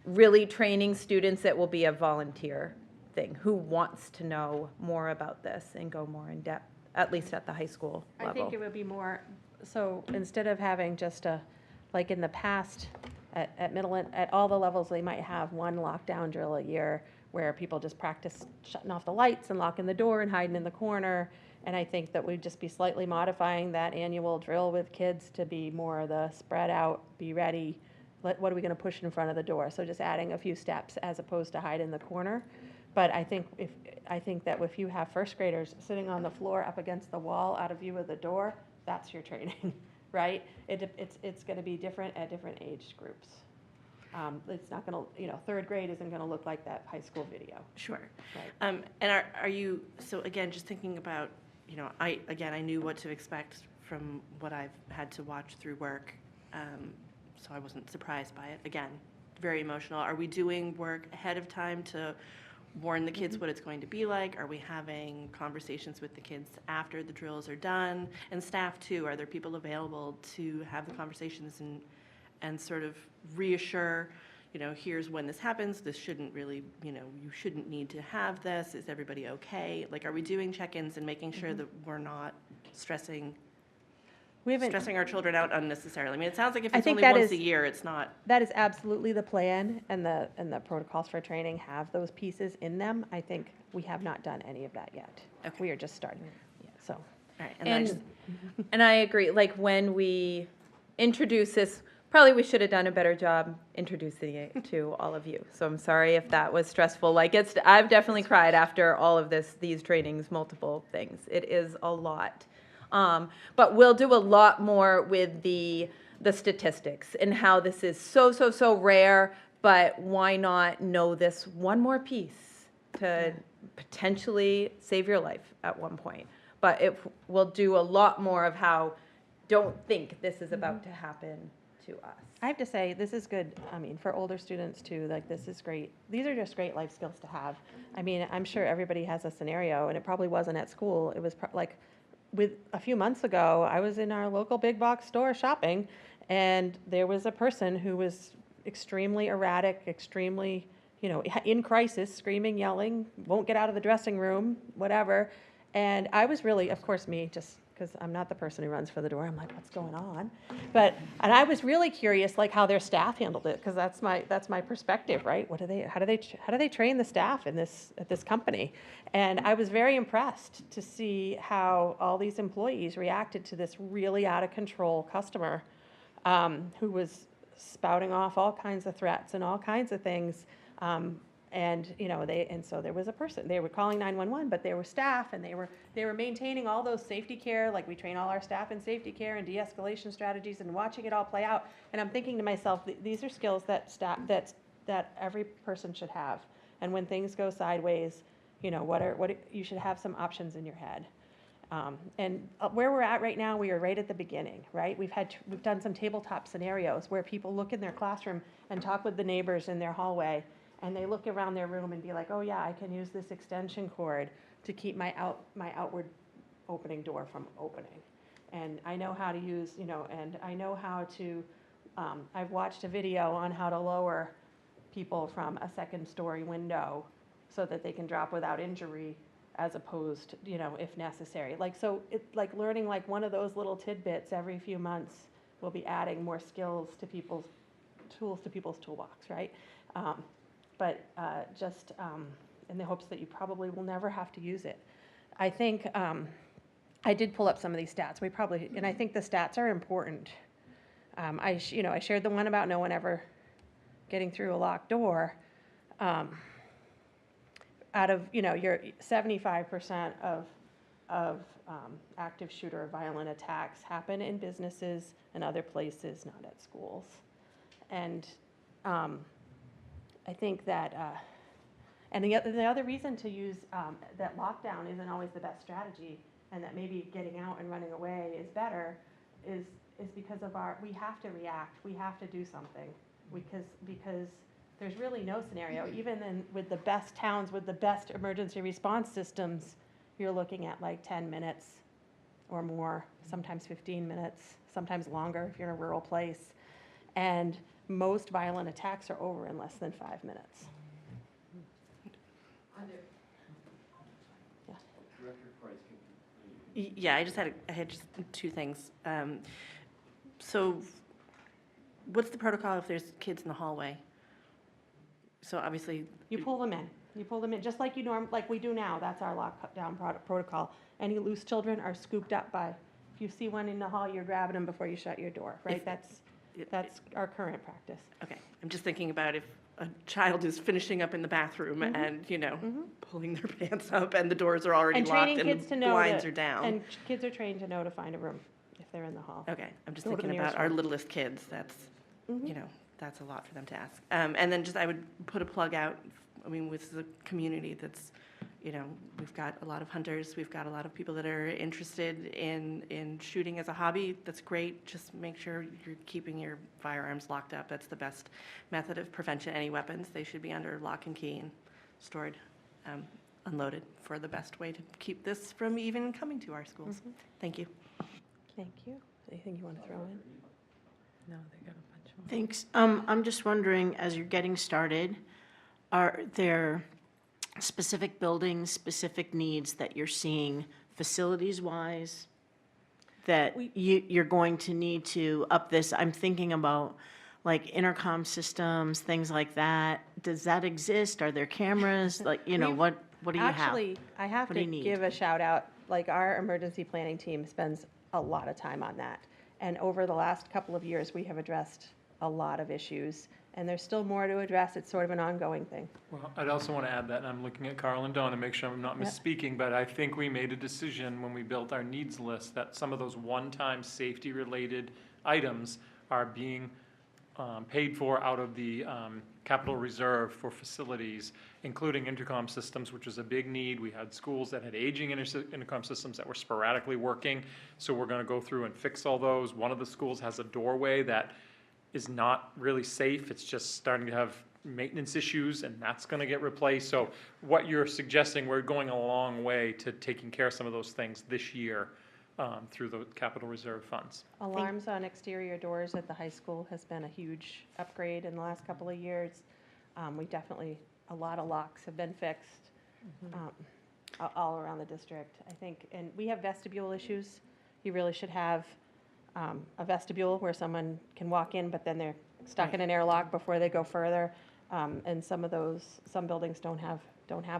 Speaker 9: really training students, it will be a volunteer thing. Who wants to know more about this and go more in depth, at least at the high school level?
Speaker 8: I think it would be more, so instead of having just like in the past, at all the levels, they might have one lockdown drill a year where people just practice shutting off the lights and locking the door and hiding in the corner. And I think that we'd just be slightly modifying that annual drill with kids to be more of the spread out, be ready, what are we going to push in front of the door? So just adding a few steps as opposed to hide in the corner. But I think that if you have first graders sitting on the floor up against the wall out of view of the door, that's your training, right? It's going to be different at different age groups. It's not going to, third grade isn't going to look like that high school video.
Speaker 18: Sure.
Speaker 8: Right.
Speaker 18: And are you, so again, just thinking about, I knew what to expect from what I've had to watch through work, so I wasn't surprised by it. Again, very emotional. Are we doing work ahead of time to warn the kids what it's going to be like? Are we having conversations with the kids after the drills are done? And staff too, are there people available to have the conversations and sort of reassure, here's when this happens, this shouldn't really, you shouldn't need to have this, is everybody okay? Like, are we doing check-ins and making sure that we're not stressing our children out unnecessarily? I mean, it sounds like if it's only once a year, it's not.
Speaker 8: That is absolutely the plan, and the protocols for training have those pieces in them. I think we have not done any of that yet. Okay. We are just starting. Yeah, so.
Speaker 18: All right.
Speaker 9: And I agree, like when we introduce this, probably we should have done a better job introducing it to all of you. So I'm sorry if that was stressful. Like I've definitely cried after all of these trainings, multiple things. It is a lot. But we'll do a lot more with the statistics and how this is so rare, but why not know this one more piece to potentially save your life at one point. But we'll do a lot more of how don't think this is about to happen to us.
Speaker 8: I have to say, this is good, for older students too, like this is great. These are just great life skills to have. I'm sure everybody has a scenario, and it probably wasn't at school. It was with a few months ago, I was in our local big box store shopping, and there was a person who was extremely erratic, extremely, in crisis, screaming, yelling, won't get out of the dressing room, whatever. And I was really, of course, me, just because I'm not the person who runs for the door, I'm like, what's going on? And I was really curious, like how their staff handled it, because that's my perspective, right? How do they train the staff at this company? And I was very impressed to see how all these employees reacted to this really out of control customer who was spouting off all kinds of threats and all kinds of things. So there was a person, they were calling 911, but there were staff, and they were maintaining all those safety care, like we train all our staff in safety care and de-escalation strategies, and watching it all play out. And I'm thinking to myself, these are skills that every person should have. And when things go sideways, you should have some options in your head. Where we're at right now, we are right at the beginning, right? We've done some tabletop scenarios where people look in their classroom and talk with the neighbors in their hallway, and they look around their room and be like, oh yeah, I can use this extension cord to keep my outward opening door from opening. And I know how to use, and I know how to, I've watched a video on how to lower people from a second story window so that they can drop without injury, as opposed, if necessary. Like learning like one of those little tidbits every few months will be adding more skills to people's toolbox, right? Just in the hopes that you probably will never have to use it. I think I did pull up some of these stats. And I think the stats are important. I shared the one about no one ever getting through a locked door. Out of your 75% of active shooter or violent attacks happen in businesses and other places, not at schools. And I think that, and the other reason to use that lockdown isn't always the best strategy, and that maybe getting out and running away is better, is because of we have to react, we have to do something, because there's really no scenario, even with the best towns, with the best emergency response systems, you're looking at like 10 minutes or more, sometimes 15 minutes, sometimes longer if you're in a rural place. And most violent attacks are over in less than 5 minutes. Yeah.
Speaker 1: Director Price can.
Speaker 18: Yeah, I had just two things. So what's the protocol if there's kids in the hallway? So obviously
Speaker 8: you pull them in. You pull them in just like like we do now. That's our lockdown protocol. Any loose children are scooped up by. If you see one in the hall, you're grabbing them before you shut your door, right? That's our current practice.
Speaker 18: Okay, I'm just thinking about if a child is finishing up in the bathroom and, pulling their pants up and the doors are already
Speaker 8: And
Speaker 18: locked
Speaker 8: training
Speaker 18: and
Speaker 8: kids
Speaker 18: the
Speaker 8: to know
Speaker 18: blinds are down.
Speaker 8: And kids are trained to know to find a room if they're in the hall.
Speaker 18: Okay, I'm just
Speaker 8: Go to the
Speaker 18: thinking about
Speaker 8: nearest
Speaker 18: our
Speaker 8: room.
Speaker 18: littlest kids, that's, that's a lot for them to ask. And then I would put a plug out, with the community that's, we've got a lot of hunters, we've got a lot of people that are interested in shooting as a hobby. That's great. Just make sure you're keeping your firearms locked up. That's the best method of prevention. Any weapons, they should be under lock and key and stored, unloaded for the best way to keep this from even coming to our schools. Thank you.
Speaker 8: Thank you. Anything you want to throw in?
Speaker 17: No, they got a bunch more.
Speaker 19: Thanks. I'm just wondering, as you're getting started, are there specific buildings, specific needs that you're seeing facilities-wise that you're going to need to up this? I'm thinking about like intercom systems, things like that. Does that exist? Are there cameras? Like, what do you have?
Speaker 8: Actually, I have
Speaker 19: What do
Speaker 8: to
Speaker 19: you need?
Speaker 8: give a shout out. Like, our emergency planning team spends a lot of time on that. And over the last couple of years, we have addressed a lot of issues. And there's still more to address. It's sort of an ongoing thing.
Speaker 5: Well, I'd also want to add that, and I'm looking at Carl and Dawn to make sure I'm not
Speaker 8: Yep.
Speaker 5: misspeaking, but I think we made a decision when we built our needs list that some of those one-time safety-related items are being paid for out of the capital reserve for facilities, including intercom systems, which was a big need. We had schools that had aging intercom systems that were sporadically working, so we're going to go through and fix all those. One of the schools has a doorway that is not really safe. It's just starting to have maintenance issues, and that's going to get replaced. So what you're suggesting, we're going a long way to taking care of some of those things this year through the capital reserve funds.
Speaker 8: Alarms on exterior doors at the high school has been a huge upgrade in the last couple of years. We definitely, a lot of locks have been fixed all around the district, I think. And we have vestibule issues. You really should have a vestibule where someone can walk in, but then they're stuck in an airlock before they go further. And some buildings don't have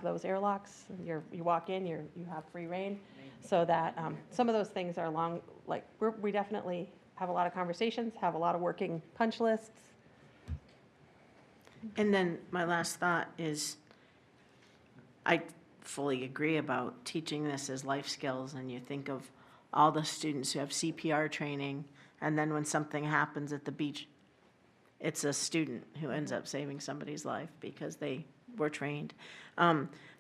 Speaker 8: those airlocks. You walk in, you have free reign. So that some of those things are we definitely have a lot of conversations, have a lot of working punch lists.
Speaker 19: And then my last thought is, I fully agree about teaching this as life skills, and you think of all the students who have CPR training, and then when something happens at the beach, it's a student who ends up saving somebody's life because they were trained.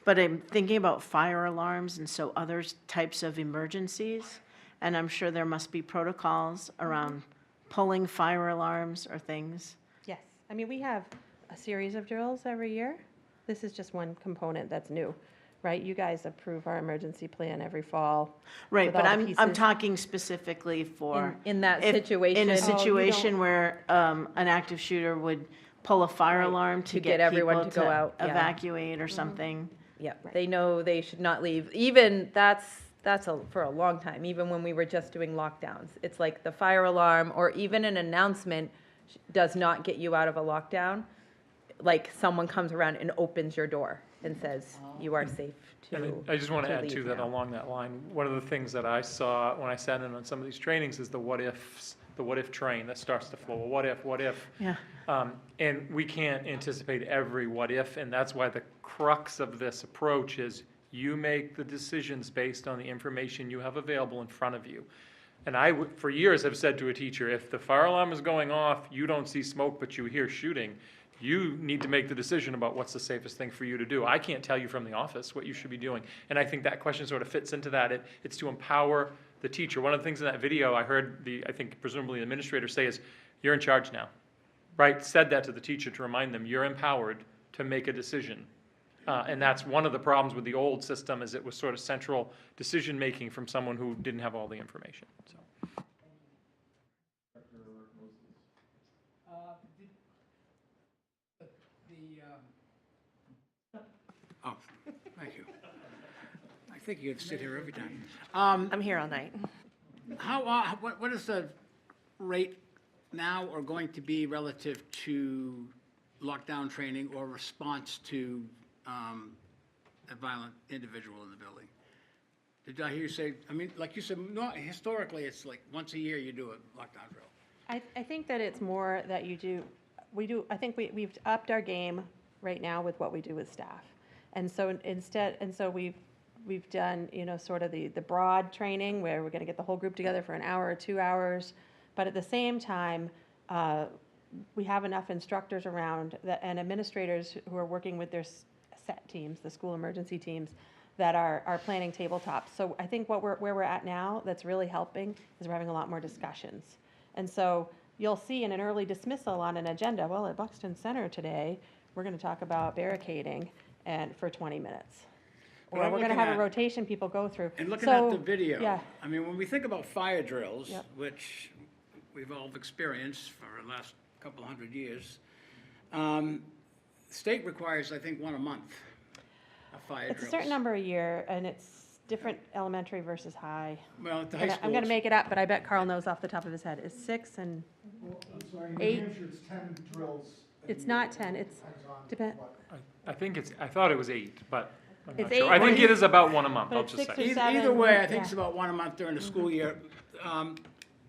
Speaker 19: But I'm thinking about fire alarms and so other types of emergencies, and I'm sure there must be protocols around pulling fire alarms or things.
Speaker 8: Yes, I mean, we have a series of drills every year. This is just one component that's new, right? You guys approve our emergency plan every fall.
Speaker 19: Right,
Speaker 8: with
Speaker 19: but
Speaker 8: all the
Speaker 19: I'm
Speaker 8: pieces.
Speaker 19: talking specifically for.
Speaker 9: In that
Speaker 19: if-
Speaker 9: situation.
Speaker 19: In a
Speaker 9: Oh, you don't-
Speaker 19: situation where an active shooter would pull a fire alarm to get
Speaker 9: everyone
Speaker 19: people
Speaker 9: to go out, yeah.
Speaker 19: evacuate or something.
Speaker 9: Yep, they know they should not leave. Even for a long time, even when we were just doing lockdowns. It's like the fire alarm or even an announcement does not get you out of a lockdown. Like someone comes around and opens your door and says, you are safe to
Speaker 5: And I just want to add
Speaker 9: leave
Speaker 5: to that
Speaker 9: now.
Speaker 5: along that line. One of the things that I saw when I sat in on some of these trainings is the what ifs, the what if train that starts to flow. Well, what if?
Speaker 19: Yeah.
Speaker 5: And we can't anticipate every what if, and that's why the crux of this approach is you make the decisions based on the information you have available in front of you. And I, for years, have said to a teacher, if the fire alarm is going off, you don't see smoke, but you hear shooting, you need to make the decision about what's the safest thing for you to do. I can't tell you from the office what you should be doing. And I think that question sort of fits into that. It's to empower the teacher. One of the things in that video I heard I think presumably the administrator say is, you're in charge now, right? Said that to the teacher to remind them, you're empowered to make a decision. And that's one of the problems with the old system is it was sort of central decision-making from someone who didn't have all the information, so.
Speaker 16: Oh, thank you. I think you could sit here every time.
Speaker 18: I'm here all night.
Speaker 16: What is the rate now or going to be relative to lockdown training or response to a violent individual in the building? Did I hear you say, I mean, like you said, historically, it's like once a year you do a lockdown drill.
Speaker 8: I think that it's more that I think we've upped our game right now with what we do with staff. And so we've done, sort of the broad training where we're going to get the whole group together for an hour or 2 hours. But at the same time, we have enough instructors around and administrators who are working with their set teams, the school emergency teams, that are planning tabletops. So I think where we're at now that's really helping is we're having a lot more discussions. And so you'll see in an early dismissal on an agenda, well, at Buxton Center today, we're going to talk about barricading and for 20 minutes.
Speaker 16: But
Speaker 8: Or
Speaker 16: I'm
Speaker 8: we're going to
Speaker 16: looking
Speaker 8: have a
Speaker 16: at-
Speaker 8: rotation people go through.
Speaker 16: And looking
Speaker 8: So,
Speaker 16: at the video,
Speaker 8: yeah.
Speaker 16: I mean, when we think about fire drills,
Speaker 8: Yep.
Speaker 16: which we've all experienced for the last couple hundred years, state requires, I think, one a month, a fire
Speaker 8: It's
Speaker 16: drills.
Speaker 8: a certain number a year, and it's different elementary versus high.
Speaker 16: Well, at the high
Speaker 8: I'm going to
Speaker 16: schools-
Speaker 8: make it up, but I bet Carl knows off the top of his head. It's 6 and
Speaker 4: I'm sorry, in New
Speaker 8: 8.
Speaker 4: Hampshire, it's 10 drills. a
Speaker 8: It's
Speaker 4: year.
Speaker 8: not 10, it's
Speaker 4: Depends on
Speaker 8: depend.
Speaker 4: what-
Speaker 5: I thought it was 8, but I'm
Speaker 8: It's
Speaker 5: not sure.
Speaker 8: 8
Speaker 5: I think
Speaker 8: or-
Speaker 5: it is about one a month,
Speaker 8: but
Speaker 5: I'll
Speaker 8: it's
Speaker 5: just
Speaker 8: 6
Speaker 5: say.
Speaker 8: or
Speaker 16: Either
Speaker 8: 7,
Speaker 16: way, I think
Speaker 8: yeah.
Speaker 16: it's about one a month during the school year.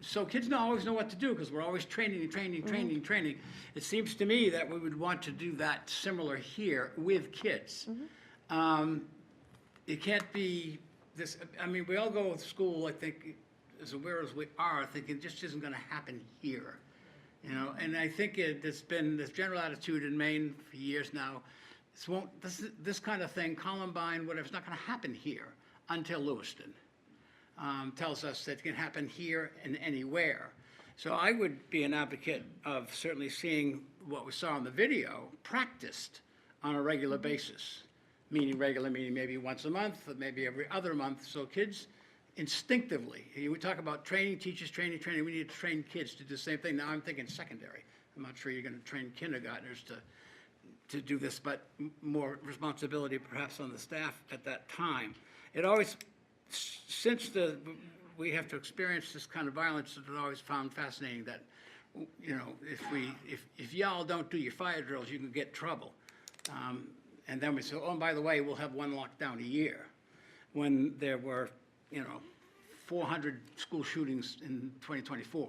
Speaker 16: So kids don't always know what to do because we're always training. It seems to me that we would want to do that similar here with kids. It can't be this, I mean, we all go to school, I think, as aware as we are, thinking it just isn't going to happen here. And I think there's been this general attitude in Maine for years now. This kind of thing, Columbine, whatever, it's not going to happen here until Lewiston tells us that it can happen here and anywhere. So I would be an advocate of certainly seeing what we saw in the video practiced on a regular basis. Meaning maybe once a month, or maybe every other month, so kids instinctively, we talk about training teachers, training, we need to train kids to do the same thing. Now I'm thinking secondary. I'm not sure you're going to train kindergartners to do this, but more responsibility perhaps on the staff at that time. It always, since we have to experience this kind of violence, I've always found fascinating that, if y'all don't do your fire drills, you can get trouble. And then we say, oh, and by the way, we'll have one lockdown a year. When there were, 400 school shootings in 2024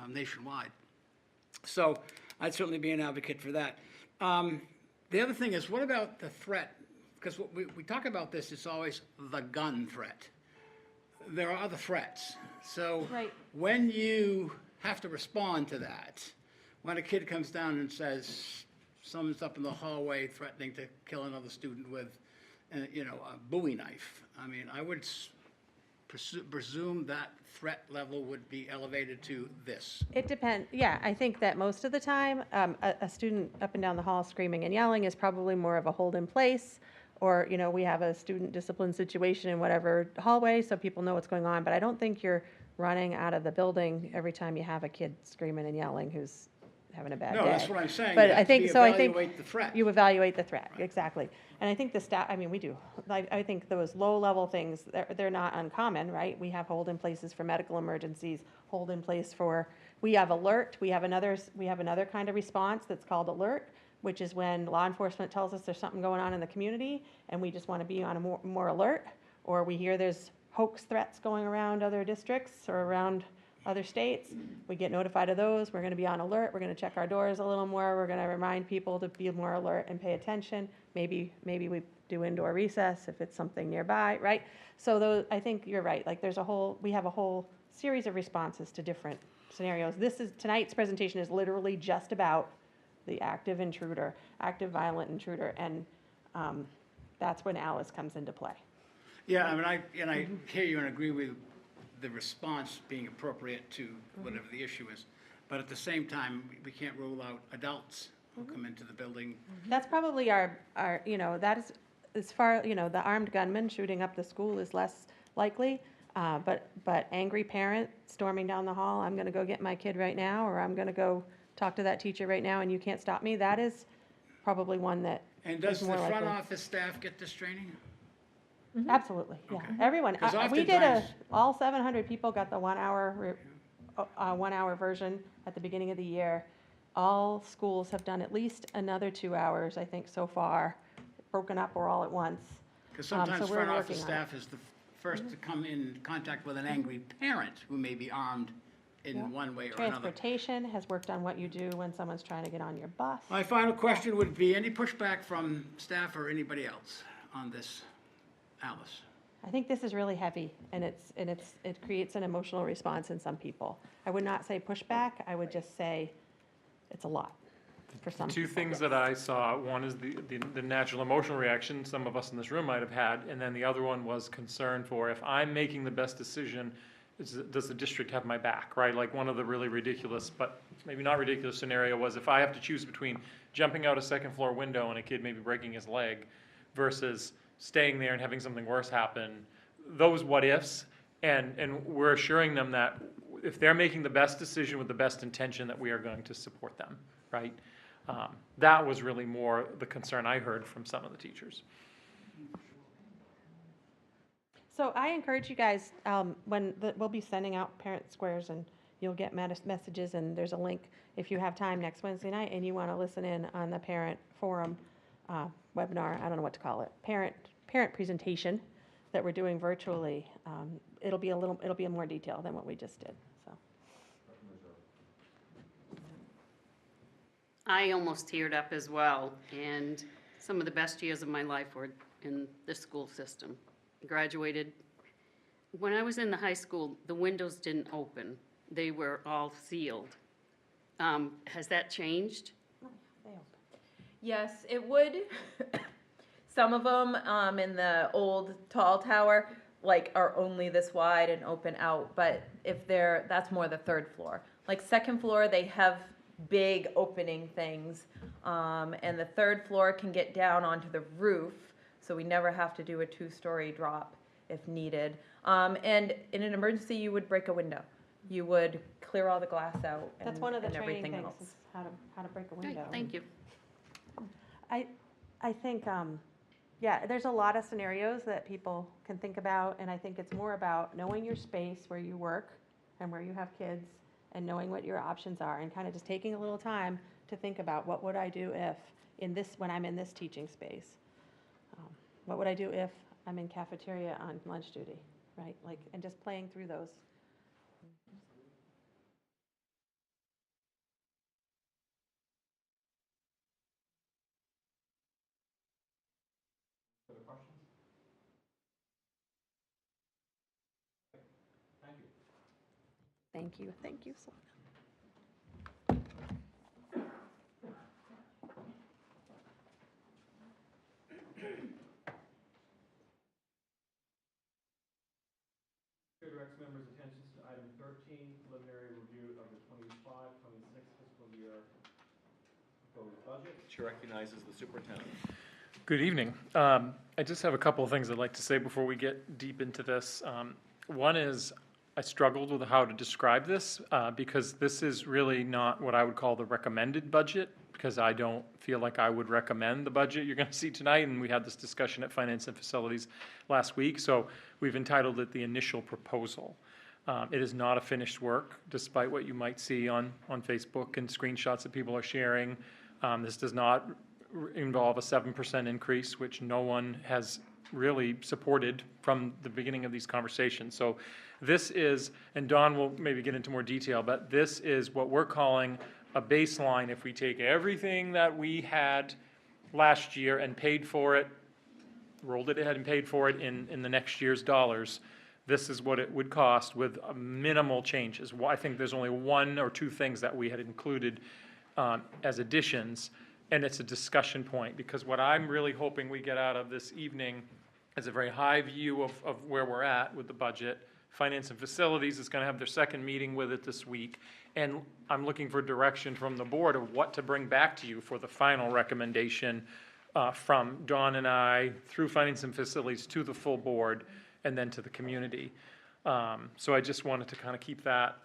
Speaker 16: nationwide. So I'd certainly be an advocate for that. The other thing is, what about the threat? Because we talk about this, it's always the gun threat. There are other threats. So
Speaker 8: Right.
Speaker 16: when you have to respond to that, when a kid comes down and says, someone's up in the hallway threatening to kill another student with, a Bowie knife. I mean, I would presume that threat level would be elevated to this.
Speaker 8: It depends. Yeah, I think that most of the time, a student up and down the hall screaming and yelling is probably more of a hold in place. Or, we have a student discipline situation in whatever hallway, so people know what's going on. But I don't think you're running out of the building every time you have a kid screaming and yelling who's having a bad day.
Speaker 16: No, that's what I'm saying.
Speaker 8: But
Speaker 16: You have
Speaker 8: I
Speaker 16: to
Speaker 8: think, so I think.
Speaker 16: evaluate the threat.
Speaker 8: You evaluate the threat, exactly. And I think the staff, we do. I think those low-level things, they're not uncommon, right? We have hold-in places for medical emergencies, hold-in place for, we have alert, we have another kind of response that's called alert, which is when law enforcement tells us there's something going on in the community, and we just want to be on a more alert, or we hear there's hoax threats going around other districts or around other states, we get notified of those, we're going to be on alert, we're going to check our doors a little more, we're going to remind people to be more alert and pay attention. Maybe we do indoor recess if it's something nearby, right? So I think you're right, like we have a whole series of responses to different scenarios. Tonight's presentation is literally just about the active intruder, active violent intruder, and that's when Alice comes into play.
Speaker 16: Yeah, I hear you and agree with the response being appropriate to whatever the issue is. But at the same time, we can't rule out adults who come into the building.
Speaker 8: That's probably our that is, as far, the armed gunman shooting up the school is less likely. But angry parent storming down the hall, I'm gonna go get my kid right now, or I'm gonna go talk to that teacher right now and you can't stop me, that is probably one that
Speaker 16: And does
Speaker 8: is
Speaker 16: the
Speaker 8: more
Speaker 16: front
Speaker 8: likely.
Speaker 16: office staff get this training?
Speaker 8: Absolutely, yeah.
Speaker 16: Okay.
Speaker 8: Everyone.
Speaker 16: 'Cause
Speaker 8: We did
Speaker 16: oftentimes-
Speaker 8: all 700 people got the 1-hour version at the beginning of the year. All schools have done at least another 2 hours, I think, so far, broken up or all at once.
Speaker 16: Because
Speaker 8: So
Speaker 16: sometimes
Speaker 8: we're
Speaker 16: front office
Speaker 8: working on it.
Speaker 16: staff is the first to come in contact with an angry parent who may be armed in
Speaker 8: Yeah.
Speaker 16: one way or another.
Speaker 8: Transportation has worked on what you do when someone's trying to get on your bus.
Speaker 16: My final question would be, any pushback from staff or anybody else on this, Alice?
Speaker 8: I think this is really heavy, and it creates an emotional response in some people. I would not say pushback, I would just say it's a lot for some
Speaker 5: Two
Speaker 8: people.
Speaker 5: things that I saw, one is the natural emotional reaction some of us in this room might have had, and then the other one was concern for, if I'm making the best decision, does the district have my back, right? Like, one of the really ridiculous, but maybe not ridiculous scenario was, if I have to choose between jumping out a second floor window and a kid maybe breaking his leg versus staying there and having something worse happen, those what ifs, and we're assuring them that if they're making the best decision with the best intention, that we are going to support them, right? That was really more the concern I heard from some of the teachers.
Speaker 8: So I encourage you guys, we'll be sending out parent squares, and you'll get messages, and there's a link if you have time next Wednesday night and you want to listen in on the parent forum webinar, I don't know what to call it, parent presentation that we're doing virtually. It'll be a more detail than what we just did, so.
Speaker 20: I almost teared up as well, and some of the best years of my life were in the school system. Graduated. When I was in the high school, the windows didn't open. They were all sealed. Has that changed?
Speaker 9: Yes, it would. Some of them in the old tall tower, like, are only this wide and open out, but that's more the third floor. Like, second floor, they have big opening things, and the third floor can get down onto the roof, so we never have to do a 2-story drop if needed. And in an emergency, you would break a window. You would clear all the glass out and,
Speaker 8: That's one of the
Speaker 9: and
Speaker 8: training
Speaker 9: everything
Speaker 8: things,
Speaker 9: else.
Speaker 8: is how to break a
Speaker 20: Okay,
Speaker 8: window.
Speaker 20: thank you.
Speaker 8: I think, yeah, there's a lot of scenarios that people can think about, and I think it's more about knowing your space where you work and where you have kids, and knowing what your options are, and kind of just taking a little time to think about, what would I do if, when I'm in this teaching space? What would I do if I'm in cafeteria on lunch duty, right? Like, and just playing through those.
Speaker 1: Further questions? Thank you.
Speaker 8: Thank you, thank you so much.
Speaker 1: Chair directs members' attention to item 13, preliminary review of the 25-26 fiscal year proposed budget. Chair recognizes the superintendent.
Speaker 5: Good evening. I just have a couple of things I'd like to say before we get deep into this. One is, I struggled with how to describe this because this is really not what I would call the recommended budget, because I don't feel like I would recommend the budget you're going to see tonight, and we had this discussion at Finance and Facilities last week, so we've entitled it the initial proposal. It is not a finished work, despite what you might see on Facebook and screenshots that people are sharing. This does not involve a 7% increase, which no one has really supported from the beginning of these conversations. So this is, and Don will maybe get into more detail, but this is what we're calling a baseline. If we take everything that we had last year and paid for it, rolled it ahead and paid for it in the next year's dollars, this is what it would cost with minimal changes. I think there's only 1 or 2 things that we had included as additions, and it's a discussion point, because what I'm really hoping we get out of this evening is a very high view of where we're at with the budget. Finance and Facilities is going to have their second meeting with it this week, and I'm looking for direction from the board of what to bring back to you for the final recommendation from Dawn and I, through Finance and Facilities, to the full board, and then to the community. So I just wanted to kind of keep that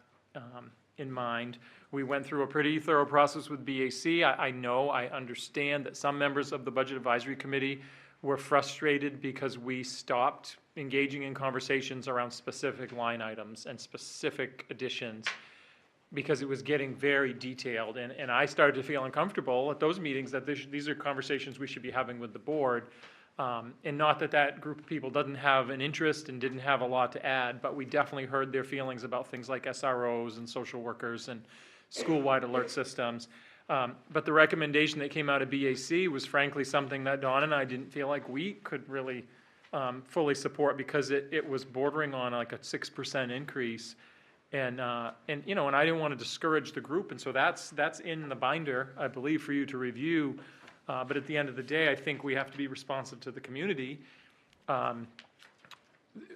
Speaker 5: in mind. We went through a pretty thorough process with BAC. I understand that some members of the Budget Advisory Committee were frustrated because we stopped engaging in conversations around specific line items and specific additions, because it was getting very detailed. And I started to feel uncomfortable at those meetings that these are conversations we should be having with the board. And not that that group of people doesn't have an interest and didn't have a lot to add, but we definitely heard their feelings about things like SROs and social workers and school-wide alert systems. But the recommendation that came out of BAC was frankly something that Dawn and I didn't feel like we could really fully support, because it was bordering on like a 6% increase. And you know, and I didn't want to discourage the group, and so that's in the binder, I believe, for you to review. But at the end of the day, I think we have to be responsive to the community.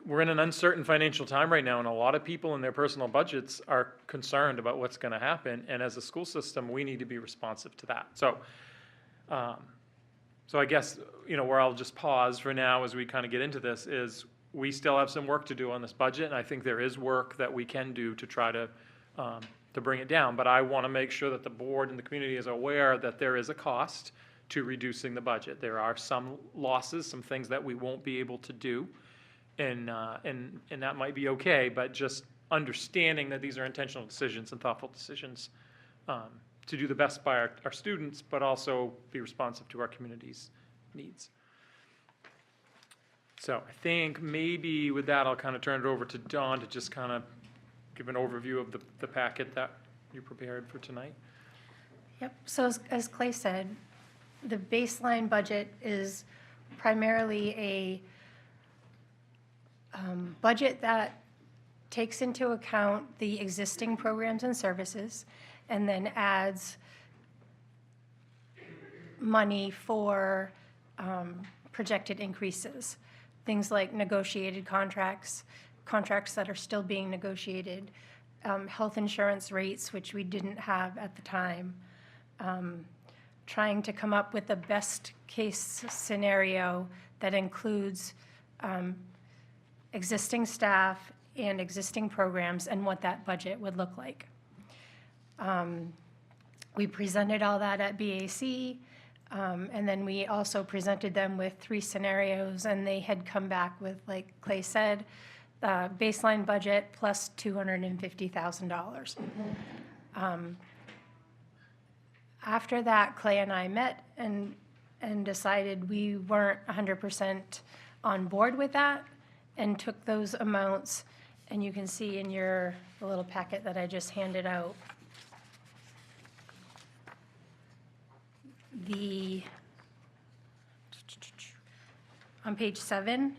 Speaker 5: We're in an uncertain financial time right now, and a lot of people in their personal budgets are concerned about what's going to happen. And as a school system, we need to be responsive to that. So, so I guess, you know, where I'll just pause for now as we kind of get into this is we still have some work to do on this budget, and I think there is work that we can do to try to bring it down. But I want to make sure that the board and the community is aware that there is a cost to reducing the budget. There are some losses, some things that we won't be able to do, and that might be okay, but just understanding that these are intentional decisions and thoughtful decisions to do the best by our students, but also be responsive to our community's needs. So I think maybe with that, I'll kind of turn it over to Dawn to just kind of give an overview of the packet that you prepared for tonight.
Speaker 21: Yep, so as Clay said, the baseline budget is primarily a budget that takes into account the existing programs and services and then adds money for projected increases. Things like negotiated contracts, contracts that are still being negotiated, health insurance rates, which we didn't have at the time, trying to come up with the best case scenario that includes existing staff and existing programs and what that budget would look like. We presented all that at BAC, and then we also presented them with 3 scenarios, and they had come back with, like Clay said, baseline budget plus $250,000. After that, Clay and I met and decided we weren't 100% on board with that, and took those amounts, and you can see in the little packet that I just handed out, on page 7.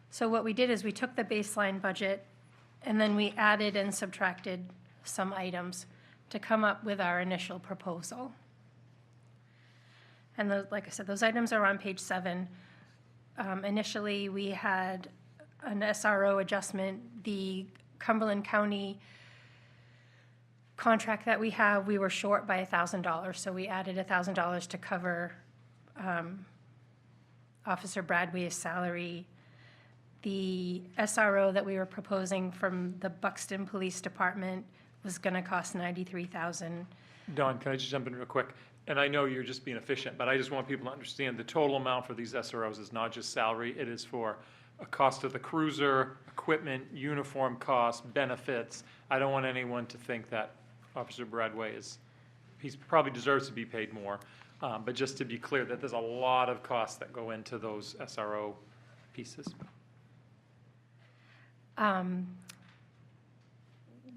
Speaker 21: So what we did is we took the baseline budget and then we added and subtracted some items to come up with our initial proposal. And like I said, those items are on page 7. Initially, we had an SRO adjustment. The Cumberland County contract that we have, we were short by $1,000, so we added $1,000 to cover Officer Bradway's salary. The SRO that we were proposing from the Buxton Police Department was going to cost $93,000.
Speaker 5: Dawn, can I just jump in real quick? And I know you're just being efficient, but I just want people to understand the total amount for these SROs is not just salary. It is for a cost of the cruiser, equipment, uniform costs, benefits. I don't want anyone to think that Officer Bradway he probably deserves to be paid more. But just to be clear that there's a lot of costs that go into those SRO pieces.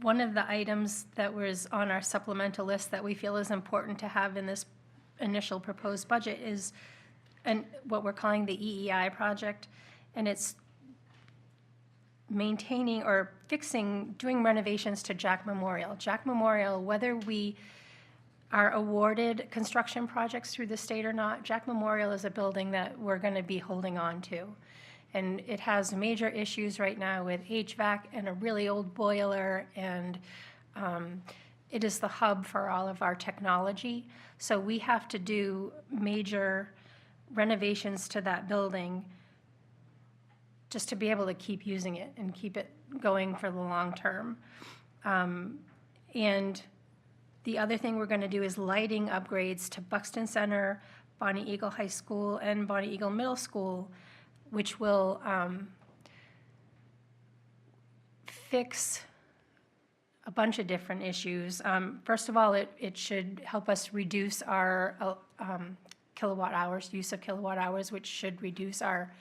Speaker 21: One of the items that was on our supplemental list that we feel is important to have in this initial proposed budget is what we're calling the EEI project, and it's maintaining or doing renovations to Jack Memorial. Jack Memorial, whether we are awarded construction projects through the state or not, Jack Memorial is a building that we're going to be holding on to. And it has major issues right now with HVAC and a really old boiler, and it is the hub for all of our technology. So we have to do major renovations to that building just to be able to keep using it and keep it going for the long term. And the other thing we're going to do is lighting upgrades to Buxton Center, Bonnie Eagle High School, and Bonnie Eagle Middle School, which will fix a bunch of different issues. First of all, it should help us reduce our kilowatt hours, use of kilowatt hours, which should reduce our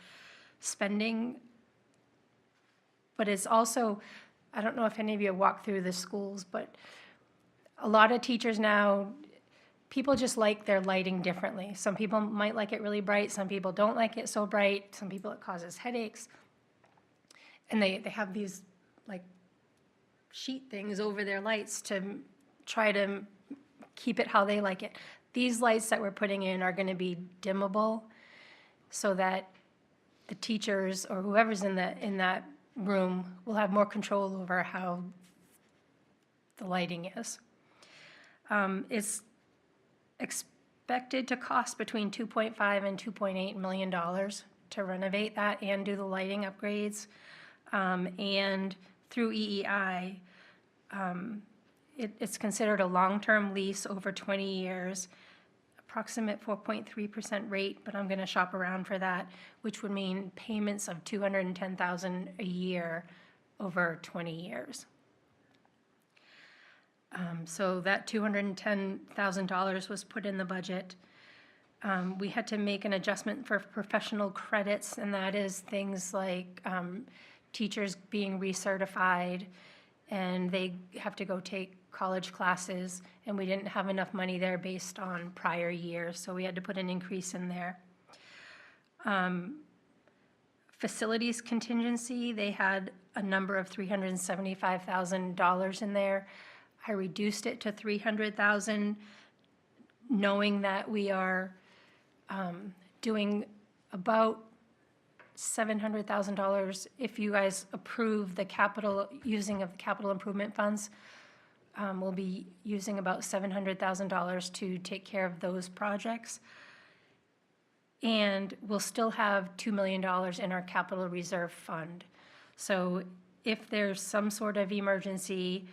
Speaker 21: spending. But it's also, I don't know if any of you have walked through the schools, but a lot of teachers now, people just like their lighting differently. Some people might like it really bright, some people don't like it so bright, some people it causes headaches. And they have these like sheet things over their lights to try to keep it how they like it. These lights that we're putting in are going to be dimmable so that the teachers or whoever's in that room will have more control over how the lighting is. It's expected to cost between $2.5 and $2.8 million to renovate that and do the lighting upgrades. And through EEI, it's considered a long-term lease over 20 years, approximate 4.3% rate, but I'm going to shop around for that, which would mean payments of $210,000 a year over 20 years. So that $210,000 was put in the budget. We had to make an adjustment for professional credits, and that is things like teachers being recertified, and they have to go take college classes, and we didn't have enough money there based on prior years, so we had to put an increase in there. Facilities contingency, they had a number of $375,000 in there. I reduced it to $300,000, knowing that we are doing about $700,000 if you guys approve the capital, using of the capital improvement funds. We'll be using about $700,000 to take care of those projects. And we'll still have $2 million in our capital reserve fund. So if there's some sort of emergency,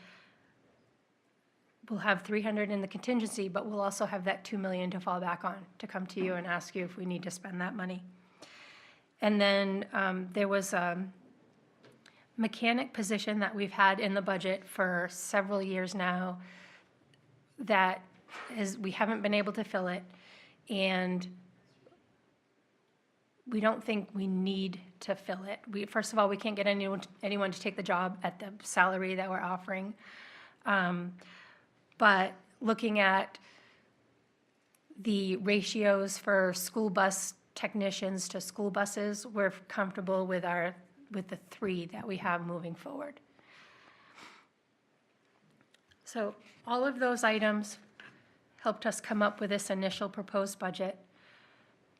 Speaker 21: we'll have 300 in the contingency, but we'll also have that 2 million to fall back on, to come to you and ask you if we need to spend that money. And then there was a mechanic position that we've had in the budget for several years now that we haven't been able to fill it, and we don't think we need to fill it. First of all, we can't get anyone to take the job at the salary that we're offering. But looking at the ratios for school bus technicians to school buses, we're comfortable with the 3 that we have moving forward. So all of those items helped us come up with this initial proposed budget,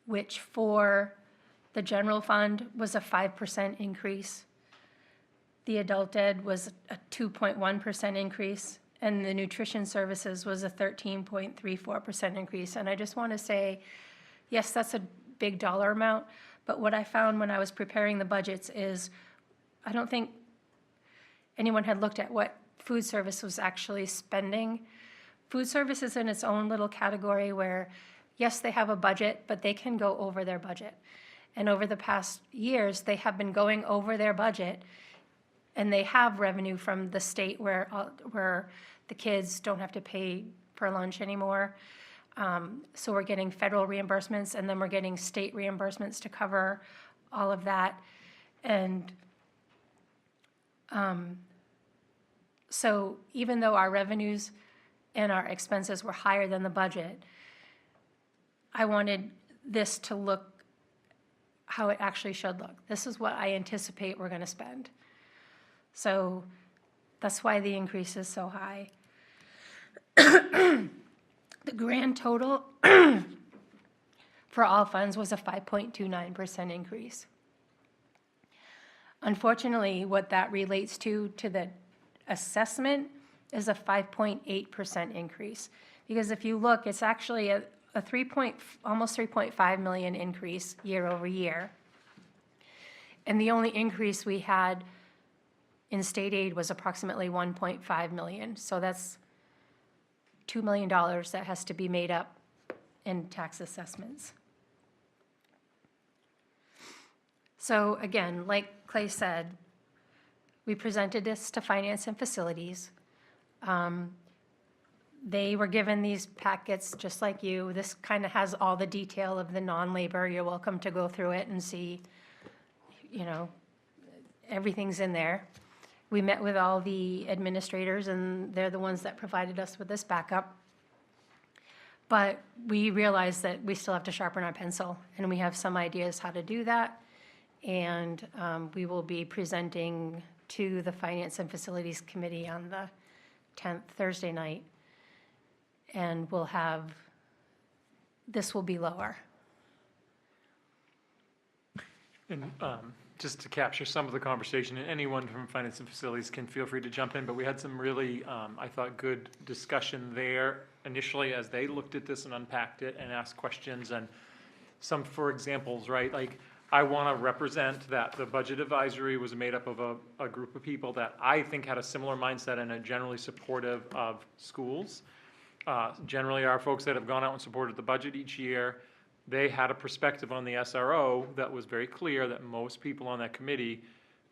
Speaker 21: which for the general fund was a 5% increase. The adult ed was a 2.1% increase. And the nutrition services was a 13.34% increase. And I just want to say, yes, that's a big dollar amount, but what I found when I was preparing the budgets is I don't think anyone had looked at what food service was actually spending. Food service is in its own little category where, yes, they have a budget, but they can go over their budget. And over the past years, they have been going over their budget, and they have revenue from the state where the kids don't have to pay for lunch anymore. So we're getting federal reimbursements, and then we're getting state reimbursements to cover all of that. And so even though our revenues and our expenses were higher than the budget, I wanted this to look how it actually should look. This is what I anticipate we're going to spend. So that's why the increase is so high. The grand total for all funds was a 5.29% increase. Unfortunately, what that relates to the assessment is a 5.8% increase. Because if you look, it's actually a almost 3.5 million increase year over year. And the only increase we had in state aid was approximately 1.5 million. So that's $2 million that has to be made up in tax assessments. So again, like Clay said, we presented this to Finance and Facilities. They were given these packets just like you. This kind of has all the detail of the non-labor. You're welcome to go through it and see, you know, everything's in there. We met with all the administrators, and they're the ones that provided us with this backup. But we realized that we still have to sharpen our pencil, and we have some ideas how to do that. And we will be presenting to the Finance and Facilities Committee on the 10th, Thursday night. And we'll have, this will be lower.
Speaker 5: And just to capture some of the conversation, and anyone from Finance and Facilities can feel free to jump in, but we had some really, I thought, good discussion there initially as they looked at this and unpacked it and asked questions, and some, for examples, right? Like, I want to represent that the budget advisory was made up of a group of people that I think had a similar mindset and are generally supportive of schools. Generally, our folks that have gone out and supported the budget each year, they had a perspective on the SRO that was very clear that most people on that committee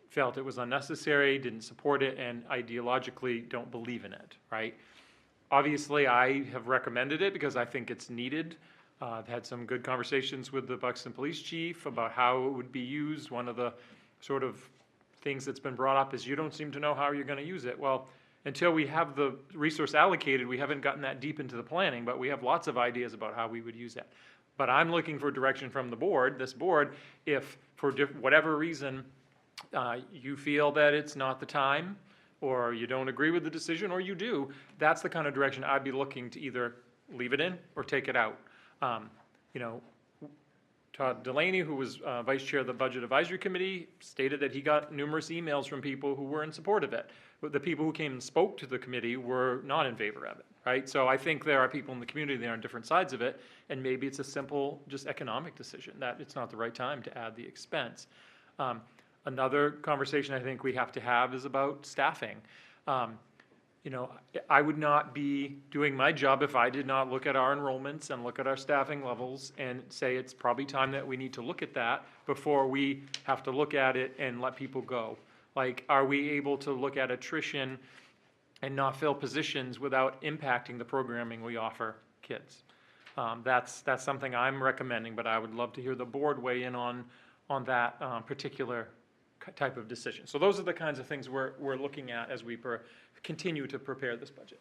Speaker 5: felt it was unnecessary, didn't support it, and ideologically don't believe in it, right? Obviously, I have recommended it because I think it's needed. I've had some good conversations with the Buxton Police Chief about how it would be used. One of the sort of things that's been brought up is you don't seem to know how you're going to use it. Well, until we have the resource allocated, we haven't gotten that deep into the planning, but we have lots of ideas about how we would use it. But I'm looking for direction from the board, this board, if for whatever reason you feel that it's not the time, or you don't agree with the decision, or you do, that's the kind of direction I'd be looking to either leave it in or take it out. You know, Todd Delaney, who was vice chair of the Budget Advisory Committee, stated that he got numerous emails from people who were in support of it. But the people who came and spoke to the committee were not in favor of it, right? So I think there are people in the community that are on different sides of it, and maybe it's a simple, just economic decision that it's not the right time to add the expense. Another conversation I think we have to have is about staffing. You know, I would not be doing my job if I did not look at our enrollments and look at our staffing levels and say it's probably time that we need to look at that before we have to look at it and let people go. Like, are we able to look at attrition and not fill positions without impacting the programming we offer kids? That's something I'm recommending, but I would love to hear the board weigh in on that particular type of decision. So those are the kinds of things we're looking at as we continue to prepare this budget.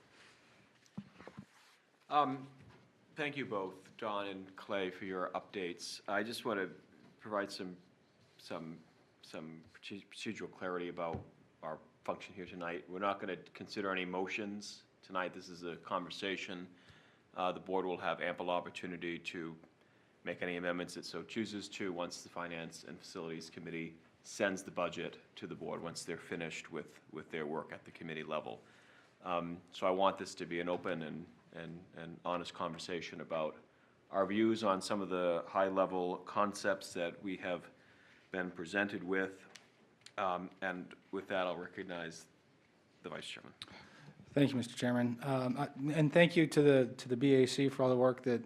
Speaker 1: Thank you both, Don and Clay, for your updates. I just want to provide some procedural clarity about our function here tonight. We're not going to consider any motions tonight. This is a conversation. The board will have ample opportunity to make any amendments it so chooses to once the Finance and Facilities Committee sends the budget to the board once they're finished with their work at the committee level. So I want this to be an open and honest conversation about our views on some of the high-level concepts that we have been presented with. And with that, I'll recognize the Vice Chairman.
Speaker 2: Thank you, Mr. Chairman. And thank you to the BAC for all the work that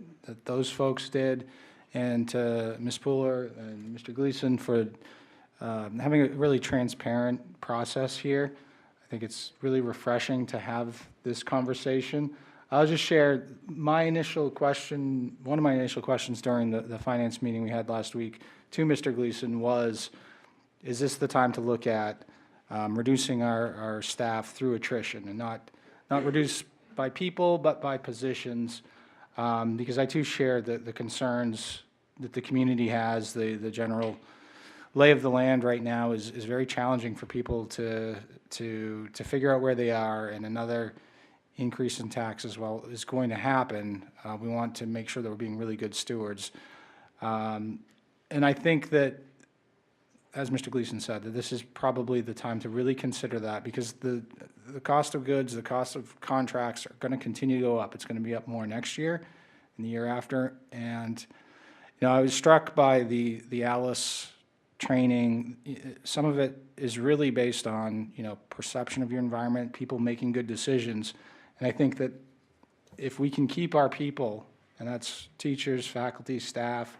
Speaker 2: those folks did, and to Ms. Pooler and Mr. Gleason for having a really transparent process here. I think it's really refreshing to have this conversation. I'll just share my initial question. One of my initial questions during the finance meeting we had last week to Mr. Gleason was, is this the time to look at reducing our staff through attrition, and not reduce by people, but by positions? Because I too share the concerns that the community has. The general lay of the land right now is very challenging for people to figure out where they are, and another increase in taxes, well, is going to happen. We want to make sure that we're being really good stewards. And I think that, as Mr. Gleason said, that this is probably the time to really consider that, because the cost of goods, the cost of contracts are going to continue to go up. It's going to be up more next year and the year after. And I was struck by the Alice training. Some of it is really based on perception of your environment, people making good decisions. And I think that if we can keep our people, and that's teachers, faculty, staff,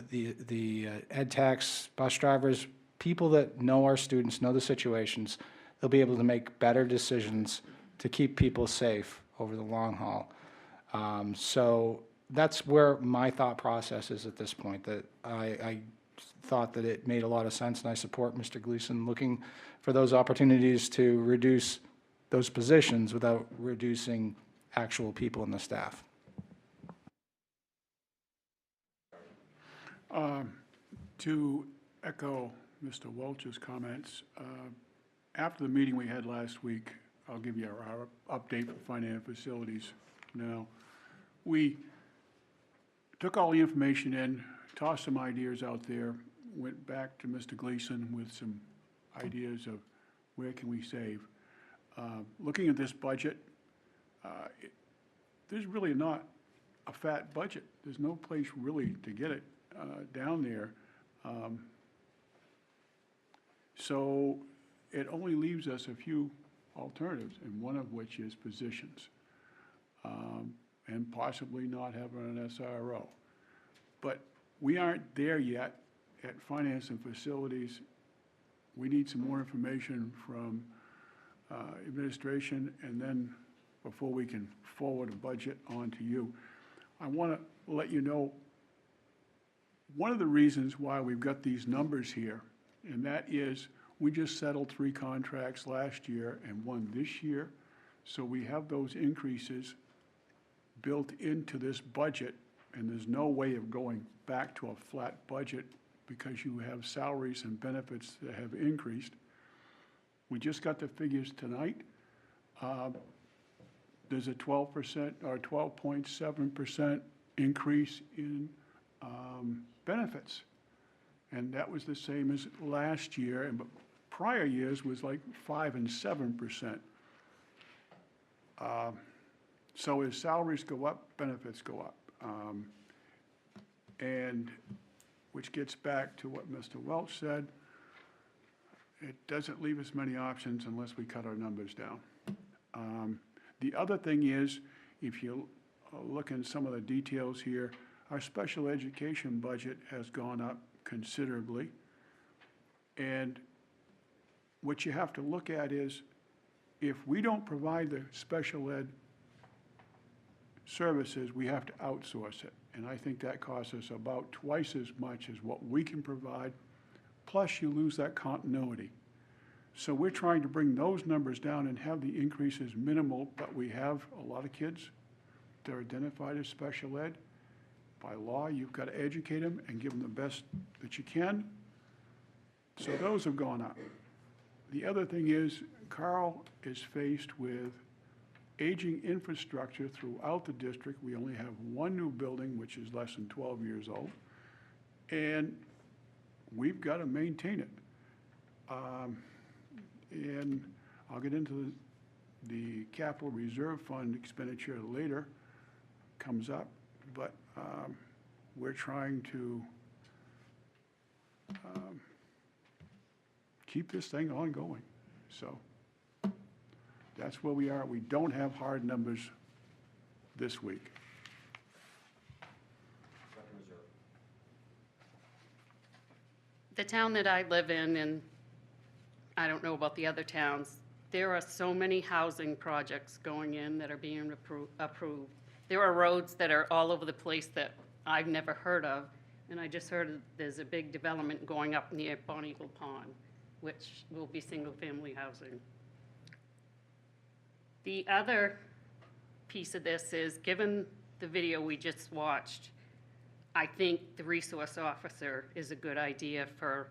Speaker 2: the ed techs, bus drivers, people that know our students, know the situations, they'll be able to make better decisions to keep people safe over the long haul. So that's where my thought process is at this point, that I thought that it made a lot of sense, and I support Mr. Gleason looking for those opportunities to reduce those positions without reducing actual people in the staff.
Speaker 3: To echo Mr. Welch's comments, after the meeting we had last week, I'll give you our update for finance facilities now. We took all the information in, tossed some ideas out there, went back to Mr. Gleason with some ideas of where can we save. Looking at this budget, there's really not a fat budget. There's no place really to get it down there. So it only leaves us a few alternatives, and one of which is positions, and possibly not having an SRO. But we aren't there yet at finance and facilities. We need some more information from administration, and then before we can forward a budget on to you. I want to let you know one of the reasons why we've got these numbers here, and that is we just settled 3 contracts last year and 1 this year. So we have those increases built into this budget, and there's no way of going back to a flat budget because you have salaries and benefits that have increased. We just got the figures tonight. There's a 12% or 12.7% increase in benefits. And that was the same as last year, and prior years was like 5 and 7%. So as salaries go up, benefits go up. And which gets back to what Mr. Welch said, it doesn't leave us many options unless we cut our numbers down. The other thing is, if you look in some of the details here, our special education budget has gone up considerably. And what you have to look at is, if we don't provide the special ed services, we have to outsource it. And I think that costs us about twice as much as what we can provide, plus you lose that continuity. So we're trying to bring those numbers down and have the increases minimal, but we have a lot of kids that are identified as special ed. By law, you've got to educate them and give them the best that you can. So those have gone up. The other thing is, Carl is faced with aging infrastructure throughout the district. We only have 1 new building, which is less than 12 years old, and we've got to maintain it. And I'll get into the capital reserve fund expenditure later, comes up, but we're trying to keep this thing ongoing. So that's where we are. We don't have hard numbers this week.
Speaker 20: The town that I live in, and I don't know about the other towns, there are so many housing projects going in that are being approved. There are roads that are all over the place that I've never heard of, and I just heard there's a big development going up near Bonnie Eagle Pond, which will be single-family housing. The other piece of this is, given the video we just watched, I think the resource officer is a good idea for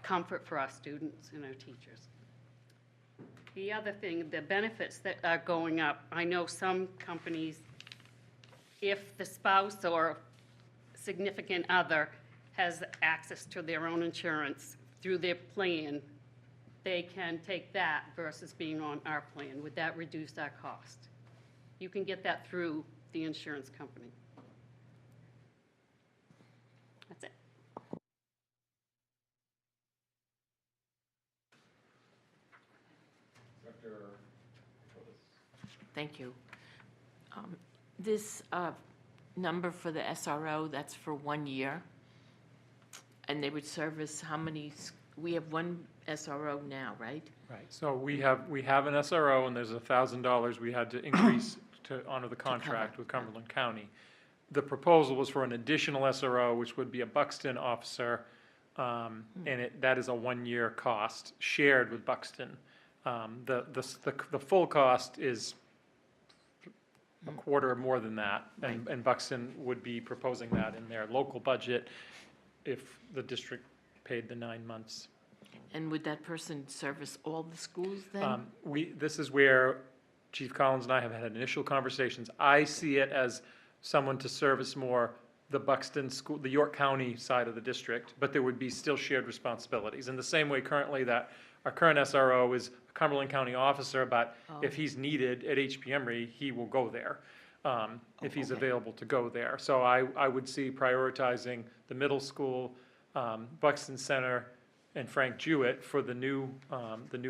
Speaker 20: comfort for our students and our teachers. The other thing, the benefits that are going up, I know some companies, if the spouse or significant other has access to their own insurance through their plan, they can take that versus being on our plan. Would that reduce our cost? You can get that through the insurance company. That's it.
Speaker 7: Thank you. This number for the SRO, that's for 1 year. And they would service how many, we have 1 SRO now, right?
Speaker 5: Right, so we have an SRO, and there's $1,000 we had to increase to honor the contract with Cumberland County. The proposal was for an additional SRO, which would be a Buxton officer, and that is a one-year cost shared with Buxton. The full cost is a quarter more than that, and Buxton would be proposing that in their local budget if the district paid the 9 months.
Speaker 7: And would that person service all the schools then?
Speaker 5: This is where Chief Collins and I have had initial conversations. I see it as someone to service more the Buxton school, the York County side of the district, but there would be still shared responsibilities. In the same way currently that our current SRO is a Cumberland County officer, but if he's needed at HPMRE, he will go there, if he's available to go there. So I would see prioritizing the middle school, Buxton Center, and Frank Jewett for the new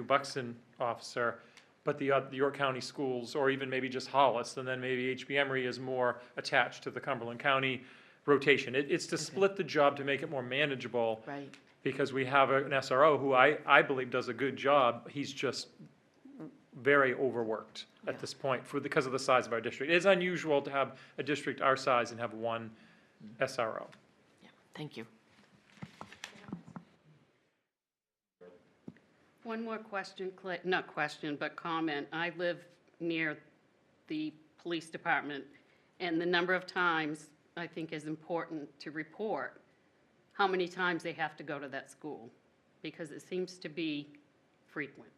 Speaker 5: Buxton officer, but the York County schools, or even maybe just Hollis, and then maybe HPMRE is more attached to the Cumberland County rotation. It's to split the job to make it more manageable.
Speaker 7: Right.
Speaker 5: Because we have an SRO who I believe does a good job. He's just very overworked at this point because of the size of our district. It is unusual to have a district our size and have one SRO.
Speaker 7: Yeah, thank you.
Speaker 20: One more question, not question, but comment. I live near the police department, and the number of times I think is important to report how many times they have to go to that school, because it seems to be frequent.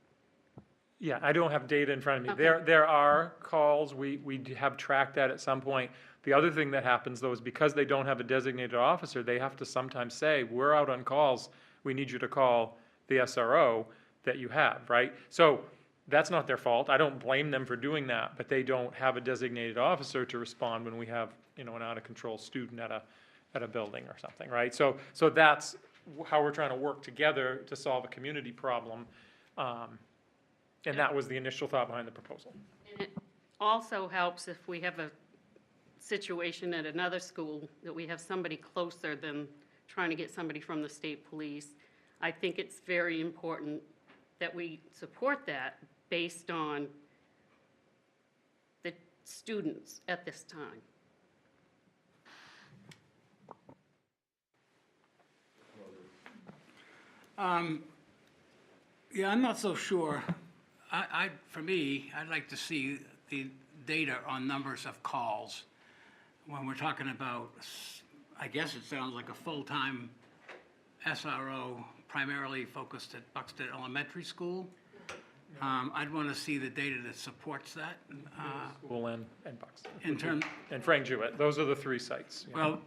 Speaker 5: Yeah, I don't have data in front of me.
Speaker 20: Okay.
Speaker 5: There are calls, we have tracked that at some point. The other thing that happens though is because they don't have a designated officer, they have to sometimes say, we're out on calls, we need you to call the SRO that you have, right? So that's not their fault. I don't blame them for doing that, but they don't have a designated officer to respond when we have, an out of control student at a building or something, right? So that's how we're trying to work together to solve a community problem. And that was the initial thought behind the proposal.
Speaker 20: And it also helps if we have a situation at another school that we have somebody closer than trying to get somebody from the state police. I think it's very important that we support that based on the students at this time.
Speaker 16: Yeah, I'm not so sure. For me, I'd like to see the data on numbers of calls. When we're talking about, I guess it sounds like a full-time SRO primarily focused at Buxton Elementary School. I'd want to see the data that supports that.
Speaker 5: School and Buxton.
Speaker 16: In terms.
Speaker 5: And Frank Jewett, those are the three sites. Yeah.
Speaker 16: Well,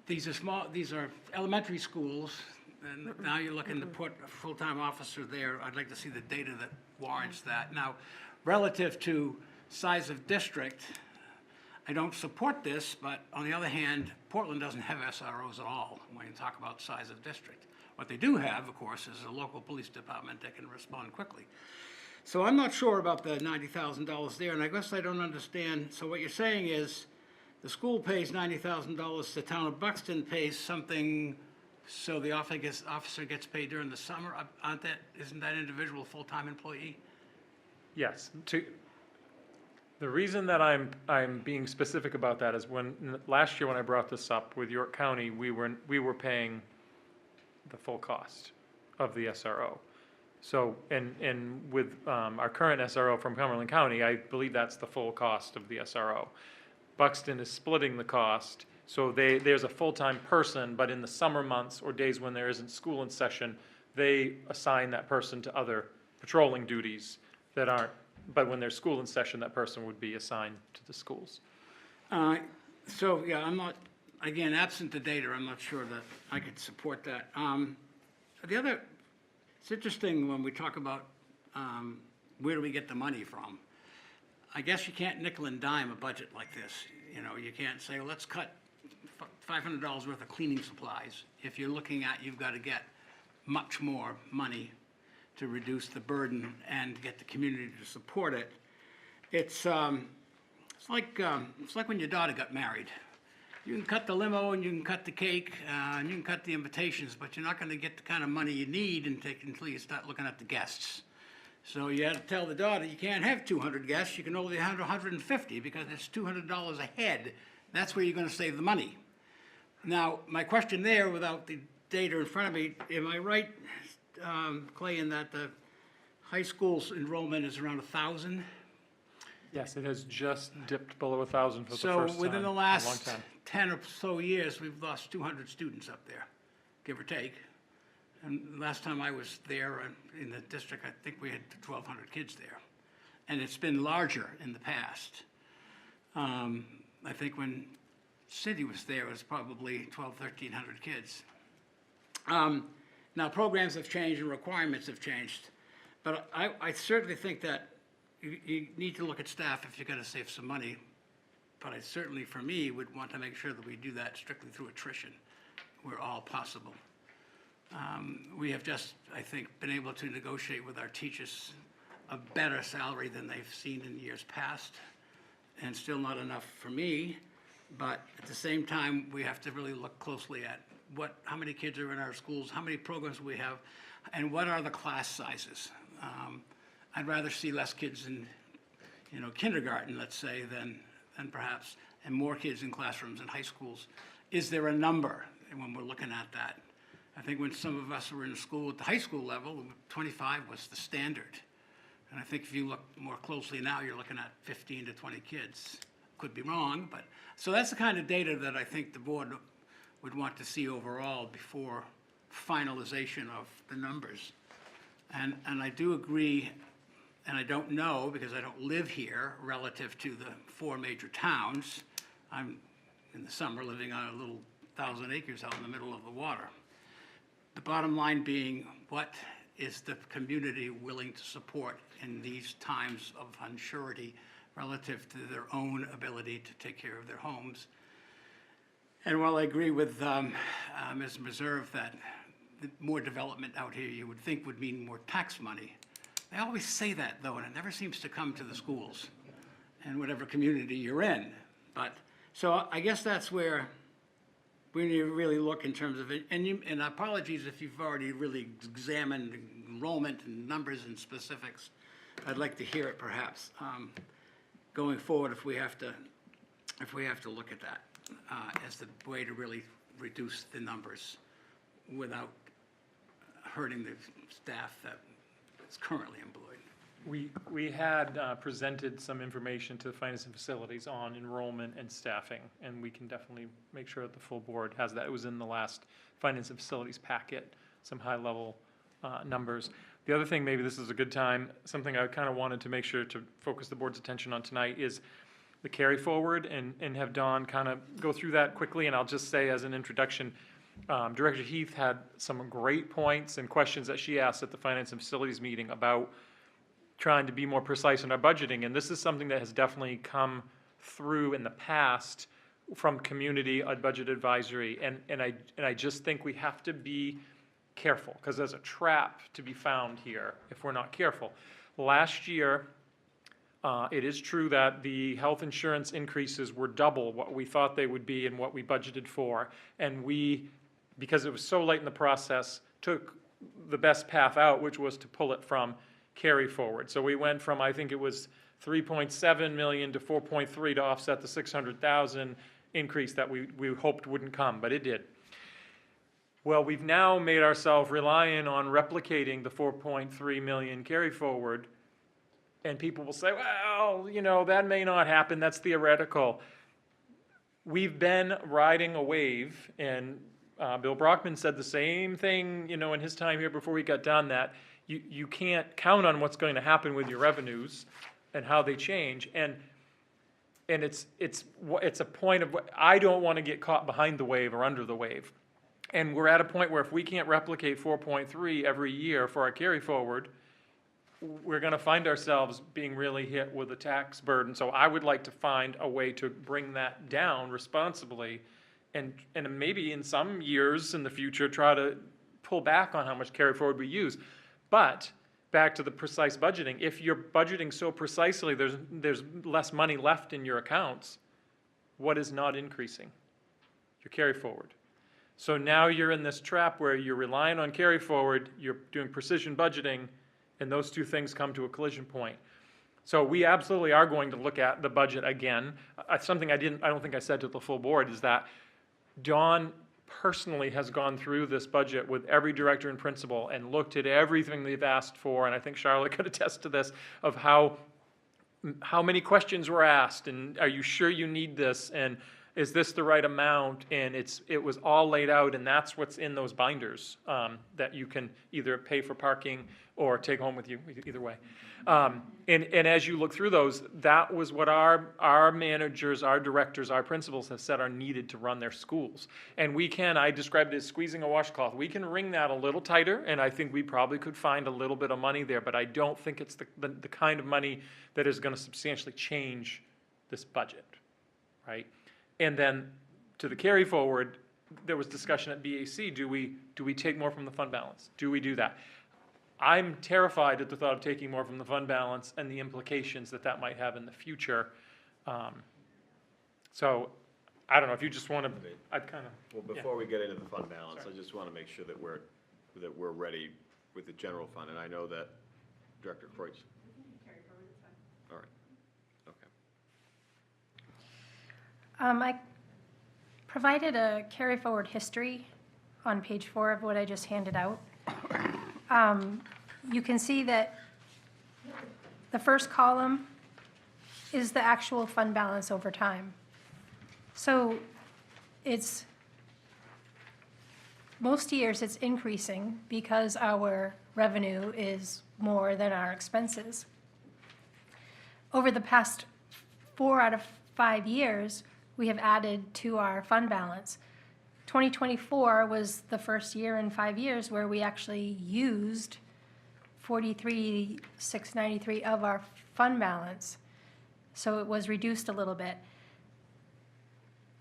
Speaker 16: these are elementary schools, and now you're looking to put a full-time officer there. I'd like to see the data that warrants that. Now, relative to size of district, I don't support this, but on the other hand, Portland doesn't have SROs at all when you talk about size of district. What they do have, of course, is a local police department that can respond quickly. So I'm not sure about the $90,000 there, and I guess I don't understand. So what you're saying is the school pays $90,000, the town of Buxton pays something, so the officer gets paid during the summer? Isn't that individual a full-time employee?
Speaker 5: Yes. The reason that I'm being specific about that is last year when I brought this up with York County, we were paying the full cost of the SRO. So, and with our current SRO from Cumberland County, I believe that's the full cost of the SRO. Buxton is splitting the cost, so there's a full-time person, but in the summer months or days when there isn't school in session, they assign that person to other patrolling duties that aren't, but when there's school in session, that person would be assigned to the schools.
Speaker 16: So, yeah, I'm not, again, absent the data, I'm not sure that I could support that. It's interesting when we talk about where do we get the money from. I guess you can't nickel and dime a budget like this. You can't say, well, let's cut $500 worth of cleaning supplies. If you're looking at, you've got to get much more money to reduce the burden and get the community to support it. It's like when your daughter got married. You can cut the limo and you can cut the cake and you can cut the invitations, but you're not going to get the kind of money you need until you start looking at the guests. So you had to tell the daughter, you can't have 200 guests, you can only have 150 because it's $200 a head. That's where you're going to save the money. Now, my question there, without the data in front of me, am I right, Clay, in that the high school's enrollment is around 1,000?
Speaker 5: Yes, it has just dipped below 1,000 for the
Speaker 16: So
Speaker 5: first time
Speaker 16: within the
Speaker 5: in a long
Speaker 16: last
Speaker 5: time.
Speaker 16: 10 or so years, we've lost 200 students up there, give or take. And last time I was there in the district, I think we had 1,200 kids there. And it's been larger in the past. I think when Cindy was there, it was probably 1,200, 1,300 kids. Now, programs have changed and requirements have changed. But I certainly think that you need to look at staff if you're going to save some money. But I certainly, for me, would want to make sure that we do that strictly through attrition, where all possible. We have just, I think, been able to negotiate with our teachers a better salary than they've seen in years past, and still not enough for me. But at the same time, we have to really look closely at how many kids are in our schools, how many programs we have, and what are the class sizes. I'd rather see less kids in, kindergarten, let's say, than perhaps, and more kids in classrooms in high schools. Is there a number when we're looking at that? I think when some of us were in school at the high school level, 25 was the standard. And I think if you look more closely now, you're looking at 15 to 20 kids. Could be wrong, but, so that's the kind of data that I think the board would want to see overall before finalization of the numbers. And I do agree, and I don't know because I don't live here relative to the 4 major towns. I'm in the summer living on a little 1,000 acres out in the middle of the water. The bottom line being, what is the community willing to support in these times of unsurety relative to their own ability to take care of their homes? And while I agree with Ms. Meserve that more development out here you would think would mean more tax money, they always say that though, and it never seems to come to the schools and whatever community you're in. But so I guess that's where we need to really look in terms of it. And apologies if you've already really examined enrollment and numbers and specifics. I'd like to hear it perhaps going forward if we have to look at that as the way to really reduce the numbers without hurting the staff that is currently employed.
Speaker 5: We had presented some information to the Finance and Facilities on enrollment and staffing, and we can definitely make sure that the full board has that. It was in the last Finance and Facilities packet, some high-level numbers. The other thing, maybe this is a good time, something I kind of wanted to make sure to focus the board's attention on tonight is the carry forward, and have Dawn kind of go through that quickly. And I'll just say as an introduction, Director Heath had some great points and questions that she asked at the Finance and Facilities meeting about trying to be more precise in our budgeting. And this is something that has definitely come through in the past from community budget advisory. And I just think we have to be careful because there's a trap to be found here if we're not careful. Last year, it is true that the health insurance increases were double what we thought they would be and what we budgeted for. And we, because it was so late in the process, took the best path out, which was to pull it from carry forward. So we went from, I think it was 3.7 million to 4.3 to offset the 600,000 increase that we hoped wouldn't come, but it did. Well, we've now made ourselves reliant on replicating the 4.3 million carry forward, and people will say, well, that may not happen, that's theoretical. We've been riding a wave, and Bill Brockman said the same thing, in his time here before he got done, that you can't count on what's going to happen with your revenues and how they change. And it's a point of, I don't want to get caught behind the wave or under the wave. And we're at a point where if we can't replicate 4.3 every year for our carry forward, we're going to find ourselves being really hit with a tax burden. So I would like to find a way to bring that down responsibly, and maybe in some years in the future try to pull back on how much carry forward we use. But back to the precise budgeting, if you're budgeting so precisely there's less money left in your accounts, what is not increasing? Your carry forward. So now you're in this trap where you're relying on carry forward, you're doing precision budgeting, and those two things come to a collision point. So we absolutely are going to look at the budget again. Something I don't think I said to the full board is that Dawn personally has gone through this budget with every director and principal and looked at everything they've asked for, and I think Charlotte could attest to this, of how many questions were asked, and are you sure you need this, and is this the right amount? And it was all laid out, and that's what's in those binders, that you can either pay for parking or take home with you, either way. And as you look through those, that was what our managers, our directors, our principals have said are needed to run their schools. And I described it as squeezing a washcloth. We can wring that a little tighter, and I think we probably could find a little bit of money there, but I don't think it's the kind of money that is going to substantially change this budget, right? And then to the carry forward, there was discussion at BAC, do we take more from the fund balance? Do we do that? I'm terrified at the thought of taking more from the fund balance and the implications that might have in the future. So I don't know if you just want to, I'd kind of.
Speaker 1: Well, before we get into the fund balance, I just want to make sure that we're ready with the general fund, and I know that Director Kreutz. All right, okay.
Speaker 21: I provided a carry forward history on page 4 of what I just handed out. You can see that the first column is the actual fund balance over time. So most years it's increasing because our revenue is more than our expenses. Over the past 4 out of 5 years, we have added to our fund balance. 2024 was the first year in 5 years where we actually used 43,693 of our fund balance. So it was reduced a little bit.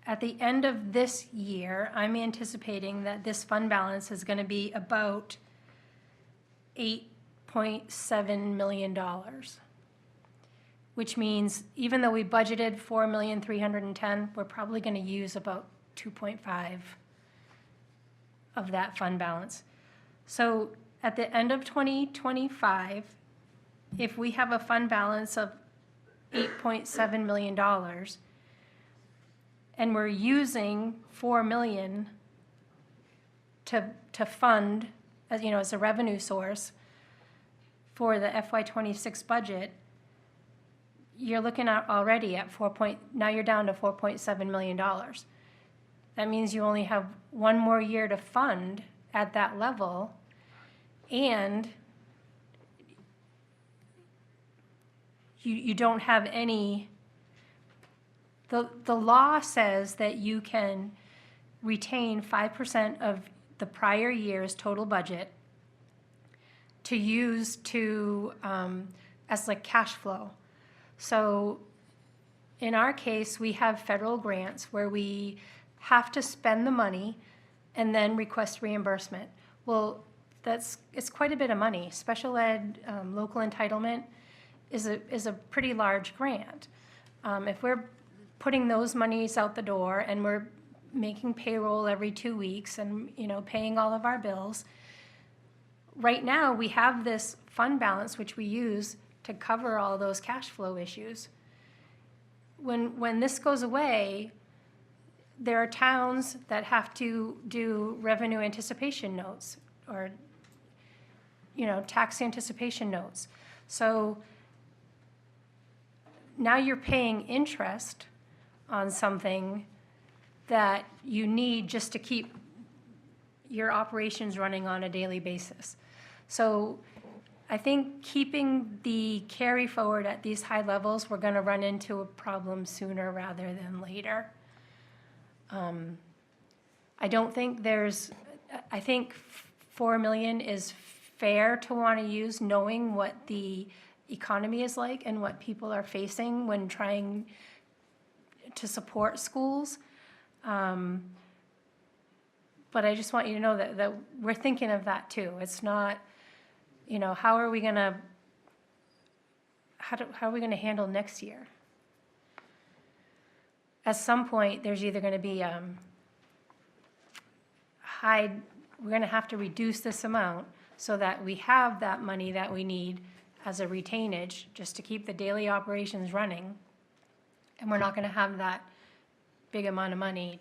Speaker 21: At the end of this year, I'm anticipating that this fund balance is going to be about $8.7 million, which means even though we budgeted $4,310,000, we're probably going to use about 2.5 of that fund balance. So at the end of 2025, if we have a fund balance of $8.7 million and we're using $4 million to fund, as a revenue source for the FY26 budget, you're looking at already at now you're down to $4.7 million. That means you only have 1 more year to fund at that level, and you don't have any. The law says that you can retain 5% of the prior year's total budget to use as like cash flow. So in our case, we have federal grants where we have to spend the money and then request reimbursement. Well, it's quite a bit of money. Special ed local entitlement is a pretty large grant. If we're putting those monies out the door and we're making payroll every 2 weeks and paying all of our bills, right now we have this fund balance which we use to cover all those cash flow issues. When this goes away, there are towns that have to do revenue anticipation notes or tax anticipation notes. So now you're paying interest on something that you need just to keep your operations running on a daily basis. So I think keeping the carry forward at these high levels, we're going to run into a problem sooner rather than later. I don't think I think 4 million is fair to want to use, knowing what the economy is like and what people are facing when trying to support schools. But I just want you to know that we're thinking of that too. It's not, how are we going to handle next year? At some point, there's either going to be we're going to have to reduce this amount so that we have that money that we need as a retainage, just to keep the daily operations running. And we're not gonna have that big amount of money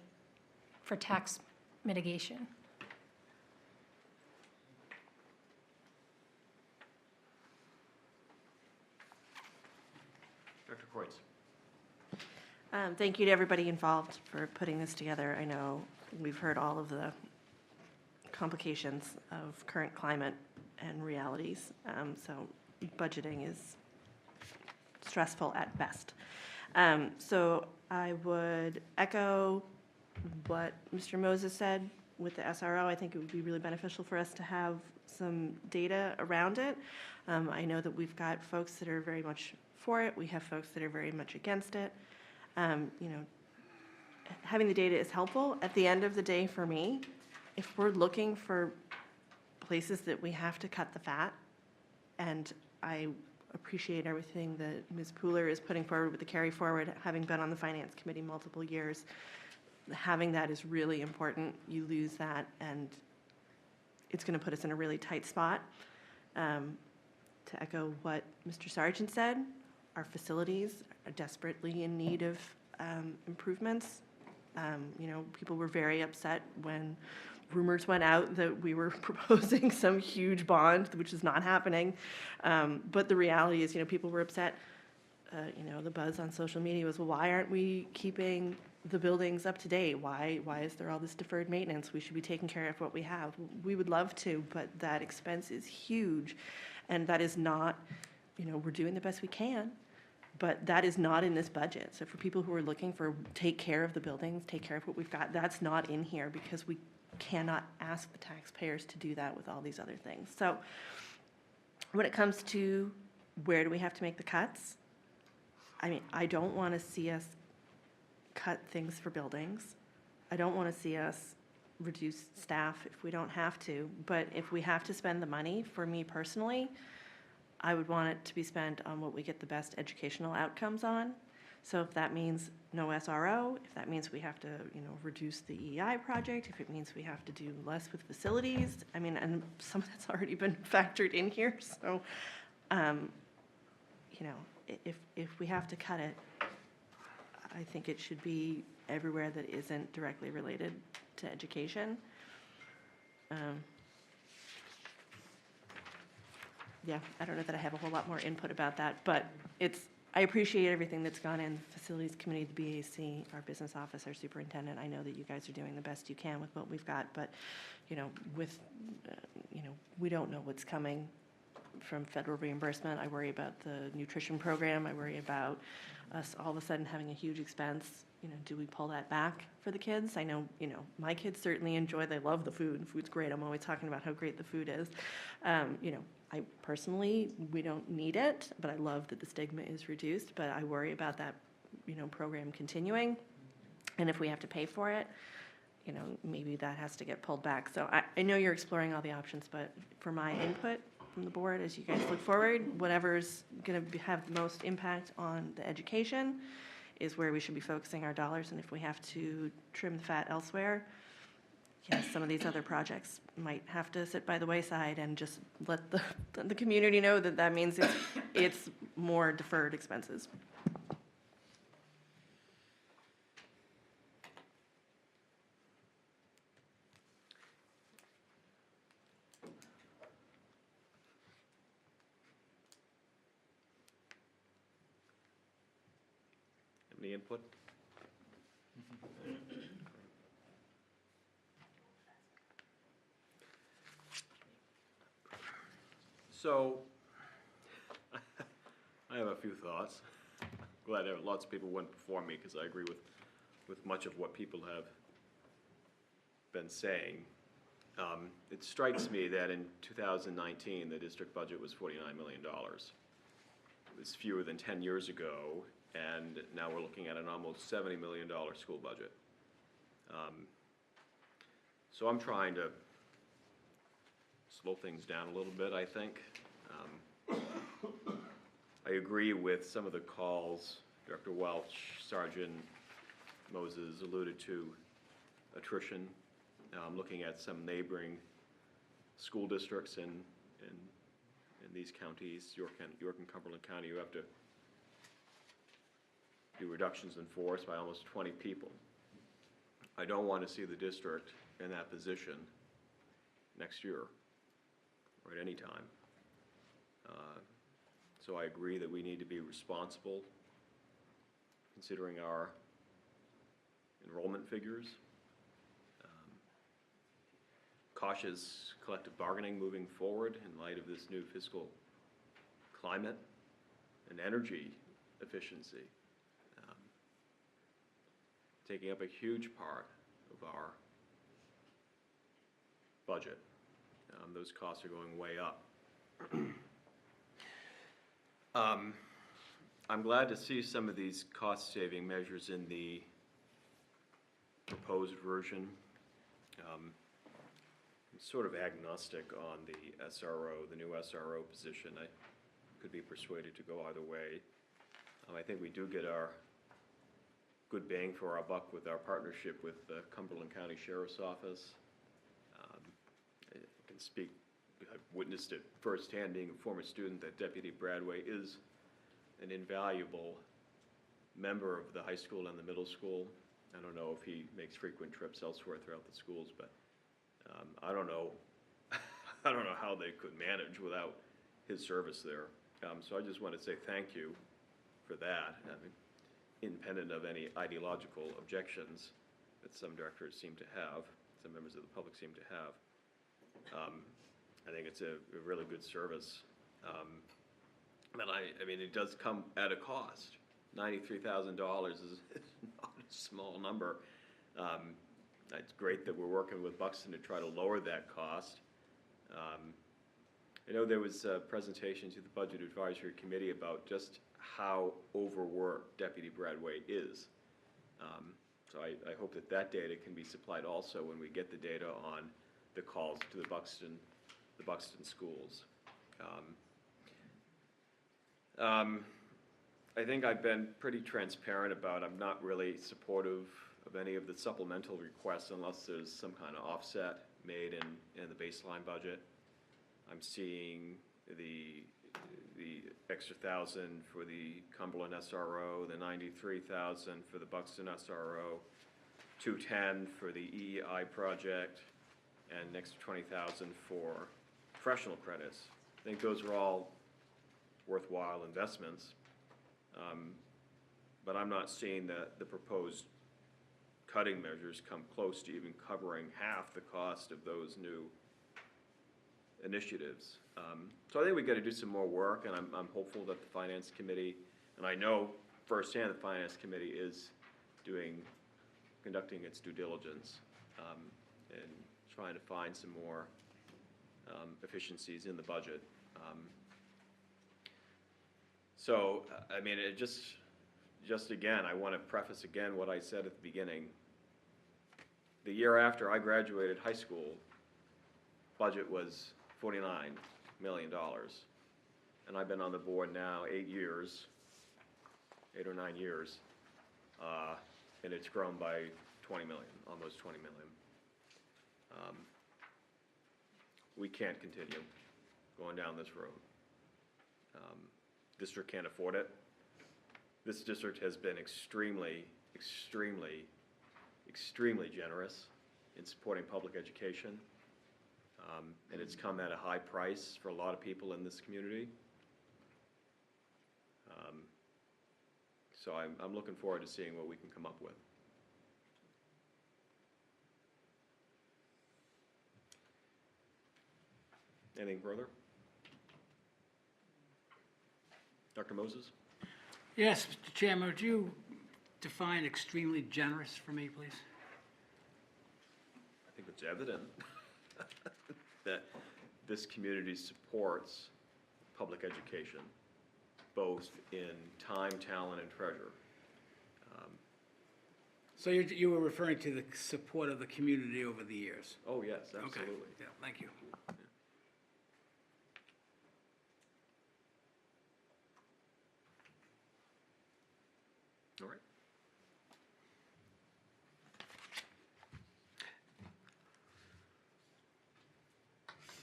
Speaker 21: for tax mitigation.
Speaker 1: Dr. Kreutz.
Speaker 18: Thank you to everybody involved for putting this together. I know we've heard all of the complications of current climate and realities, so budgeting is stressful at best. So I would echo what Mr. Moses said with the SRO. I think it would be really beneficial for us to have some data around it. I know that we've got folks that are very much for it. We have folks that are very much against it. You know, having the data is helpful. At the end of the day, for me, if we're looking for places that we have to cut the fat, and I appreciate everything that Ms. Pooler is putting forward with the carry forward, having been on the Finance Committee multiple years, having that is really important. You lose that, and it's going to put us in a really tight spot. To echo what Mr. Sargent said, our facilities are desperately in need of improvements. You know, people were very upset when rumors went out that we were proposing some huge bond, which is not happening. But the reality is, you know, people were upset. You know, the buzz on social media was, well, why aren't we keeping the buildings up to date? Why is there all this deferred maintenance? We should be taking care of what we have. We would love to, but that expense is huge. And that is not, you know, we're doing the best we can, but that is not in this budget. So for people who are looking for take care of the buildings, take care of what we've got, that's not in here because we cannot ask the taxpayers to do that with all these other things. So when it comes to where do we have to make the cuts, I mean, I don't want to see us cut things for buildings. I don't want to see us reduce staff if we don't have to. But if we have to spend the money, for me personally, I would want it to be spent on what we get the best educational outcomes on. So if that means no SRO, if that means we have to, you know, reduce the EI project, if it means we have to do less with facilities, I mean, and some of that's already been factored in here. So, you know, if we have to cut it, I think it should be everywhere that isn't directly related to education. Yeah, I don't know that I have a whole lot more input about that, but I appreciate everything that's gone in, the Facilities Committee, the BAC, our business office, our superintendent. I know that you guys are doing the best you can with what we've got, but, you know, you know, we don't know what's coming from federal reimbursement. I worry about the nutrition program. I worry about us all of a sudden having a huge expense. You know, do we pull that back for the kids? I know, you know, my kids certainly enjoy, they love the food. The food's great. I'm always talking about how great the food is. You know, I personally, we don't need it, but I love that the stigma is reduced, but I worry about that, you know, program continuing. And if we have to pay for it, you know, maybe that has to get pulled back. So I know you're exploring all the options, but for my input from the board, as you guys look forward, whatever's going to have the most impact on the education is where we should be focusing our dollars. And if we have to trim the fat elsewhere, yes, some of these other projects might have to sit by the wayside and just let the community know that that means it's more deferred expenses.
Speaker 1: Any input? So, I have a few thoughts. Glad there lots of people went before me because I agree with much of what people have been saying. It strikes me that in 2019, the district budget was $49 million. It was fewer than 10 years ago, and now we're looking at an almost $70 million school budget. So I'm trying to slow things down a little bit, I think. I agree with some of the calls Dr. Welch, Sergeant Moses alluded to, attrition. Looking at some neighboring school districts in these counties, York and Cumberland County, you have to do reductions in force by almost 20 people. I don't want to see the district in that position next year or at any time. So I agree that we need to be responsible considering our enrollment figures. Cautious collective bargaining moving forward in light of this new fiscal climate and energy efficiency, taking up a huge part of our budget. Those costs are going way up. I'm glad to see some of these cost-saving measures in the proposed version. I'm sort of agnostic on the SRO, the new SRO position. I could be persuaded to go either way. I think we do get our good bang for our buck with our partnership with the Cumberland County Sheriff's Office. I can speak, I've witnessed it firsthand being a former student, that Deputy Bradway is an invaluable member of the high school and the middle school. I don't know if he makes frequent trips elsewhere throughout the schools, but I don't know how they could manage without his service there. So I just want to say thank you for that, independent of any ideological objections that some directors seem to have, some members of the public seem to have. I think it's a really good service. But I mean, it does come at a cost. $93,000 is not a small number. It's great that we're working with Buxton to try to lower that cost. I know there was a presentation to the Budget Advisory Committee about just how overworked Deputy Bradway is. So I hope that that data can be supplied also when we get the data on the calls to the Buxton schools. I think I've been pretty transparent about I'm not really supportive of any of the supplemental requests unless there's some kind of offset made in the baseline budget. I'm seeing the extra 1,000 for the Cumberland SRO, the 93,000 for the Buxton SRO, 210 for the EEI project, and an extra 20,000 for professional credits. I think those are all worthwhile investments, but I'm not seeing the proposed cutting measures come close to even covering half the cost of those new initiatives. So I think we've got to do some more work, and I'm hopeful that the Finance Committee, and I know firsthand the Finance Committee is conducting its due diligence and trying to find some more efficiencies in the budget. So, I mean, it just again, I want to preface again what I said at the beginning. The year after I graduated high school, budget was $49 million. And I've been on the board now 8 or 9 years, and it's grown by 20 million, almost 20 million. We can't continue going down this road. District can't afford it. This district has been extremely generous in supporting public education. And it's come at a high price for a lot of people in this community. So I'm looking forward to seeing what we can come up with. Anything further? Dr. Moses?
Speaker 16: Yes, Mr. Chairman, would you define extremely generous for me, please?
Speaker 1: I think it's evident that this community supports public education, both in time, talent, and treasure.
Speaker 16: So you were referring to the support of the community over the years?
Speaker 1: Oh, yes,
Speaker 16: Okay.
Speaker 1: absolutely.
Speaker 16: Yeah, thank you.
Speaker 1: All right.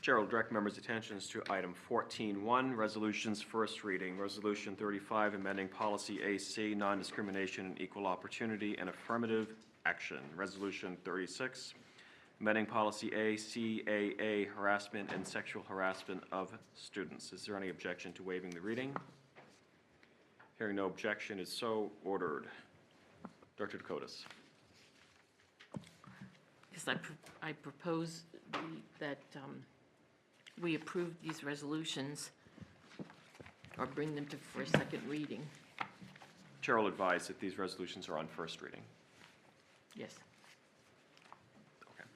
Speaker 1: Chair will direct members' attentions to item 14.1, resolutions first reading. Resolution 35, amending policy AC, non-discrimination and equal opportunity and affirmative action. Resolution 36, amending policy ACAA, harassment and sexual harassment of students. Is there any objection to waiving the reading? Hearing no objection, is so ordered. Director Dakotas.
Speaker 7: Yes, I propose that we approve these resolutions or bring them to for a second reading.
Speaker 1: Chair will advise that these resolutions are on first reading.
Speaker 7: Yes.
Speaker 1: Okay.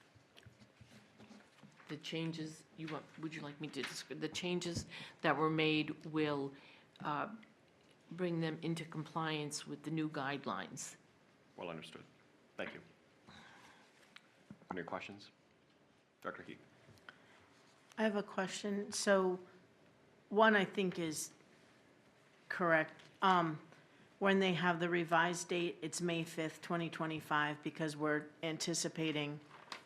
Speaker 7: The changes would you like me to describe? The changes that were made will bring them into compliance with the new guidelines.
Speaker 1: Well understood. Thank you. Any questions? Dr. Heath.
Speaker 19: I have a question. So one I think is correct. When they have the revised date, it's May 5th, 2025, because we're anticipating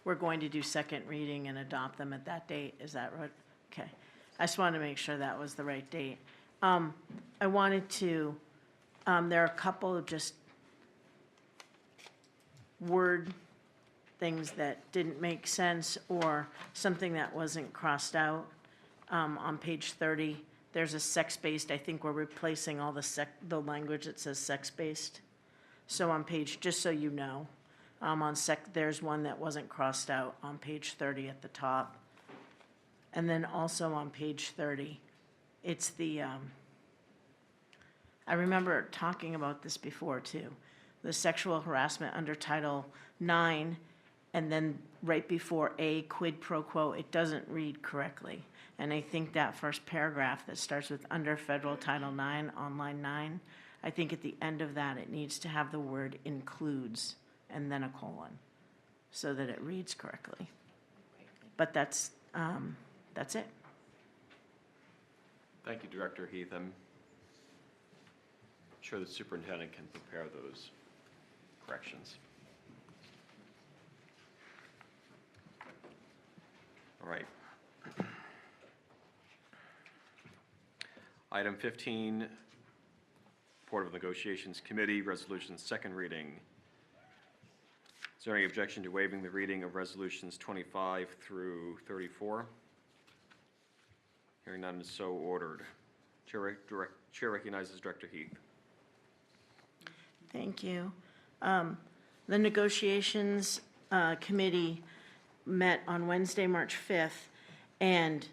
Speaker 19: we're going to do second reading and adopt them at that date. Is that right? Okay. I just wanted to make sure that was the right date. I wanted to, there are a couple of just word things that didn't make sense or something that wasn't crossed out. On page 30, there's a sex-based, I think we're replacing all the language that says sex-based. So on page, just so you know, there's one that wasn't crossed out on page 30 at the top. And then also on page 30, it's the, I remember talking about this before too, the sexual harassment under Title IX, and then right before a quid pro quo, it doesn't read correctly. And I think that first paragraph that starts with under federal Title IX on line 9, I think at the end of that, it needs to have the word includes and then a colon so that it reads correctly. But that's it.
Speaker 1: Thank you, Director Heath. I'm sure the superintendent can prepare those corrections. All right. Item 15, Board of Negotiations Committee, resolution second reading. Is there any objection to waiving the reading of resolutions 25 through 34? Hearing none, is so ordered. Chair recognizes Director Heath.
Speaker 19: Thank you. The negotiations committee met on Wednesday, March 5th, and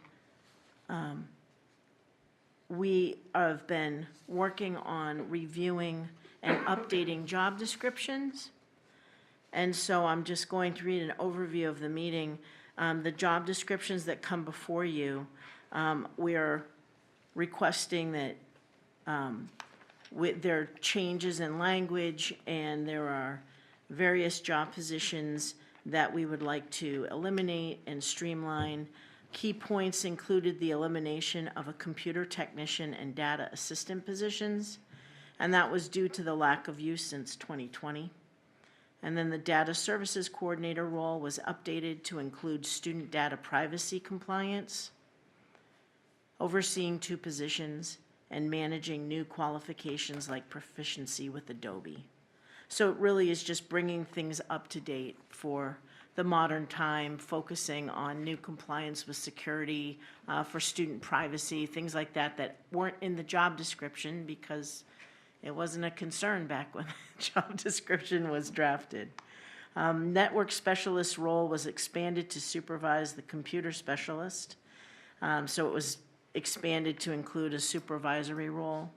Speaker 19: we have been working on reviewing and updating job descriptions. And so I'm just going to read an overview of the meeting. The job descriptions that come before you, we are requesting that there are changes in language, and there are various job positions that we would like to eliminate and streamline. Key points included the elimination of a computer technician and data assistant positions, and that was due to the lack of use since 2020. And then the data services coordinator role was updated to include student data privacy compliance, overseeing 2 positions, and managing new qualifications like proficiency with Adobe. So it really is just bringing things up to date for the modern time, focusing on new compliance with security, for student privacy, things like that that weren't in the job description because it wasn't a concern back when the job description was drafted. Network specialist role was expanded to supervise the computer specialist. So it was expanded to include a supervisory role.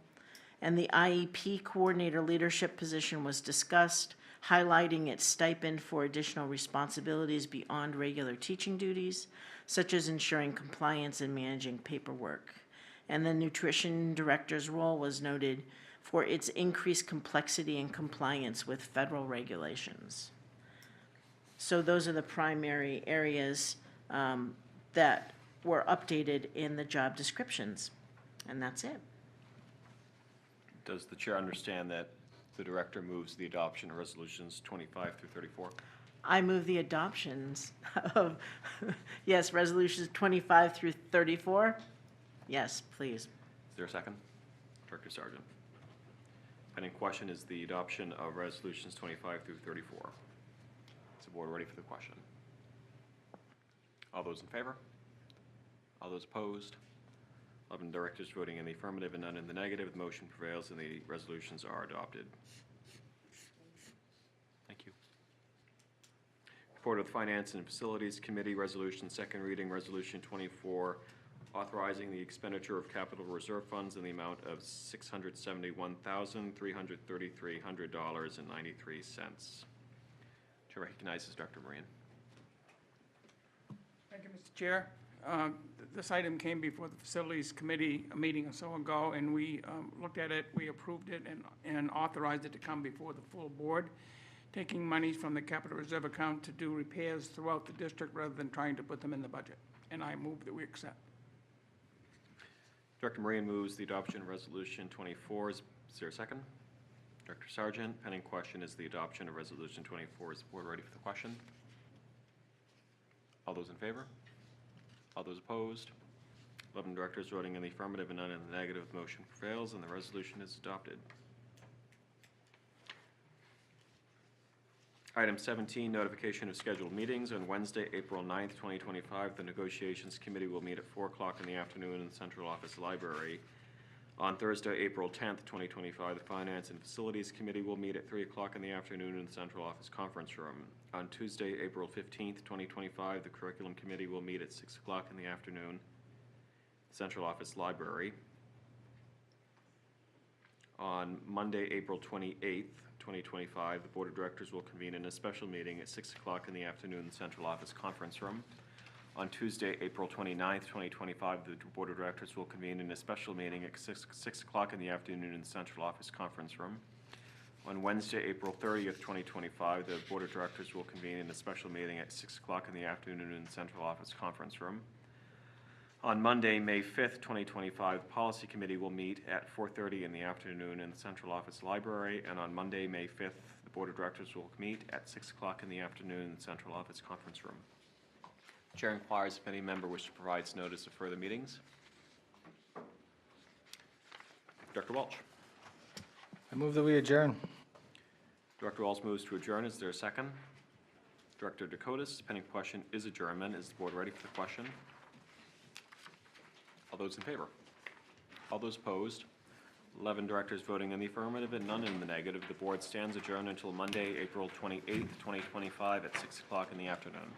Speaker 19: And the IEP coordinator leadership position was discussed, highlighting its stipend for additional responsibilities beyond regular teaching duties, such as ensuring compliance and managing paperwork. And the nutrition director's role was noted for its increased complexity and compliance with federal regulations. So those are the primary areas that were updated in the job descriptions, and that's it.
Speaker 1: Does the chair understand that the director moves the adoption of resolutions 25 through 34?
Speaker 19: I move the adoptions of, yes, resolutions 25 through 34. Yes, please.
Speaker 1: Is there a second? Director Sargent. Pending question is the adoption of resolutions 25 through 34. Is the board ready for the question? All those in favor? All those opposed? 11 directors voting in the affirmative and none in the negative. The motion prevails and the resolutions are adopted. Thank you. Report of the Finance and Facilities Committee, resolution, second reading, resolution 24, authorizing the expenditure of capital reserve funds in the amount of $671,333.93. Chair recognizes Dr. Moran.
Speaker 6: Thank you, Mr. Chair. This item came before the Facilities Committee a meeting or so ago, and we looked at it, we approved it, and authorized it to come before the full board, taking monies from the capital reserve account to do repairs throughout the district rather than trying to put them in the budget. And I move that we accept.
Speaker 1: Director Moran moves the adoption of resolution 24. Is there a second? Director Sargent, pending question is the adoption of resolution 24. Is the board ready for the question? All those in favor? All those opposed? 11 directors voting in the affirmative and none in the negative. The motion prevails and the resolution is adopted. Item 17, notification of scheduled meetings. On Wednesday, April 9th, 2025, the Negotiations Committee will meet at 4 o'clock in the afternoon in the Central Office Library. On Thursday, April 10th, 2025, the Finance and Facilities Committee will meet at 3 o'clock in the afternoon in the Central Office Conference Room. On Tuesday, April 15th, 2025, the Curriculum Committee will meet at 6 o'clock in the afternoon, Central Office Library. On Monday, April 28th, 2025, the Board of Directors will convene in a special meeting at 6 o'clock in the afternoon in the Central Office Conference Room. On Tuesday, April 29th, 2025, the Board of Directors will convene in a special meeting at 6 o'clock in the afternoon in the Central Office Conference Room. On Wednesday, April 30th, 2025, the Board of Directors will convene in a special meeting at 6 o'clock in the afternoon in the Central Office Conference Room. On Monday, May 5th, 2025, the Policy Committee will meet at 4:30 in the afternoon in the Central Office Library. And on Monday, May 5th, the Board of Directors will meet at 6 o'clock in the afternoon in the Central Office Conference Room. Chair inquires if any member wishes to provide notice of further meetings. Director Walsh.
Speaker 2: I move that we adjourn.
Speaker 1: Director Walsh moves to adjourn. Is there a second? Director Dakotas, pending question is adjournment. Is the board ready for the question? All those in favor? All those opposed? 11 directors voting in the affirmative and none in the negative. The board stands adjourned until Monday, April 28th, 2025 at 6 o'clock in the afternoon.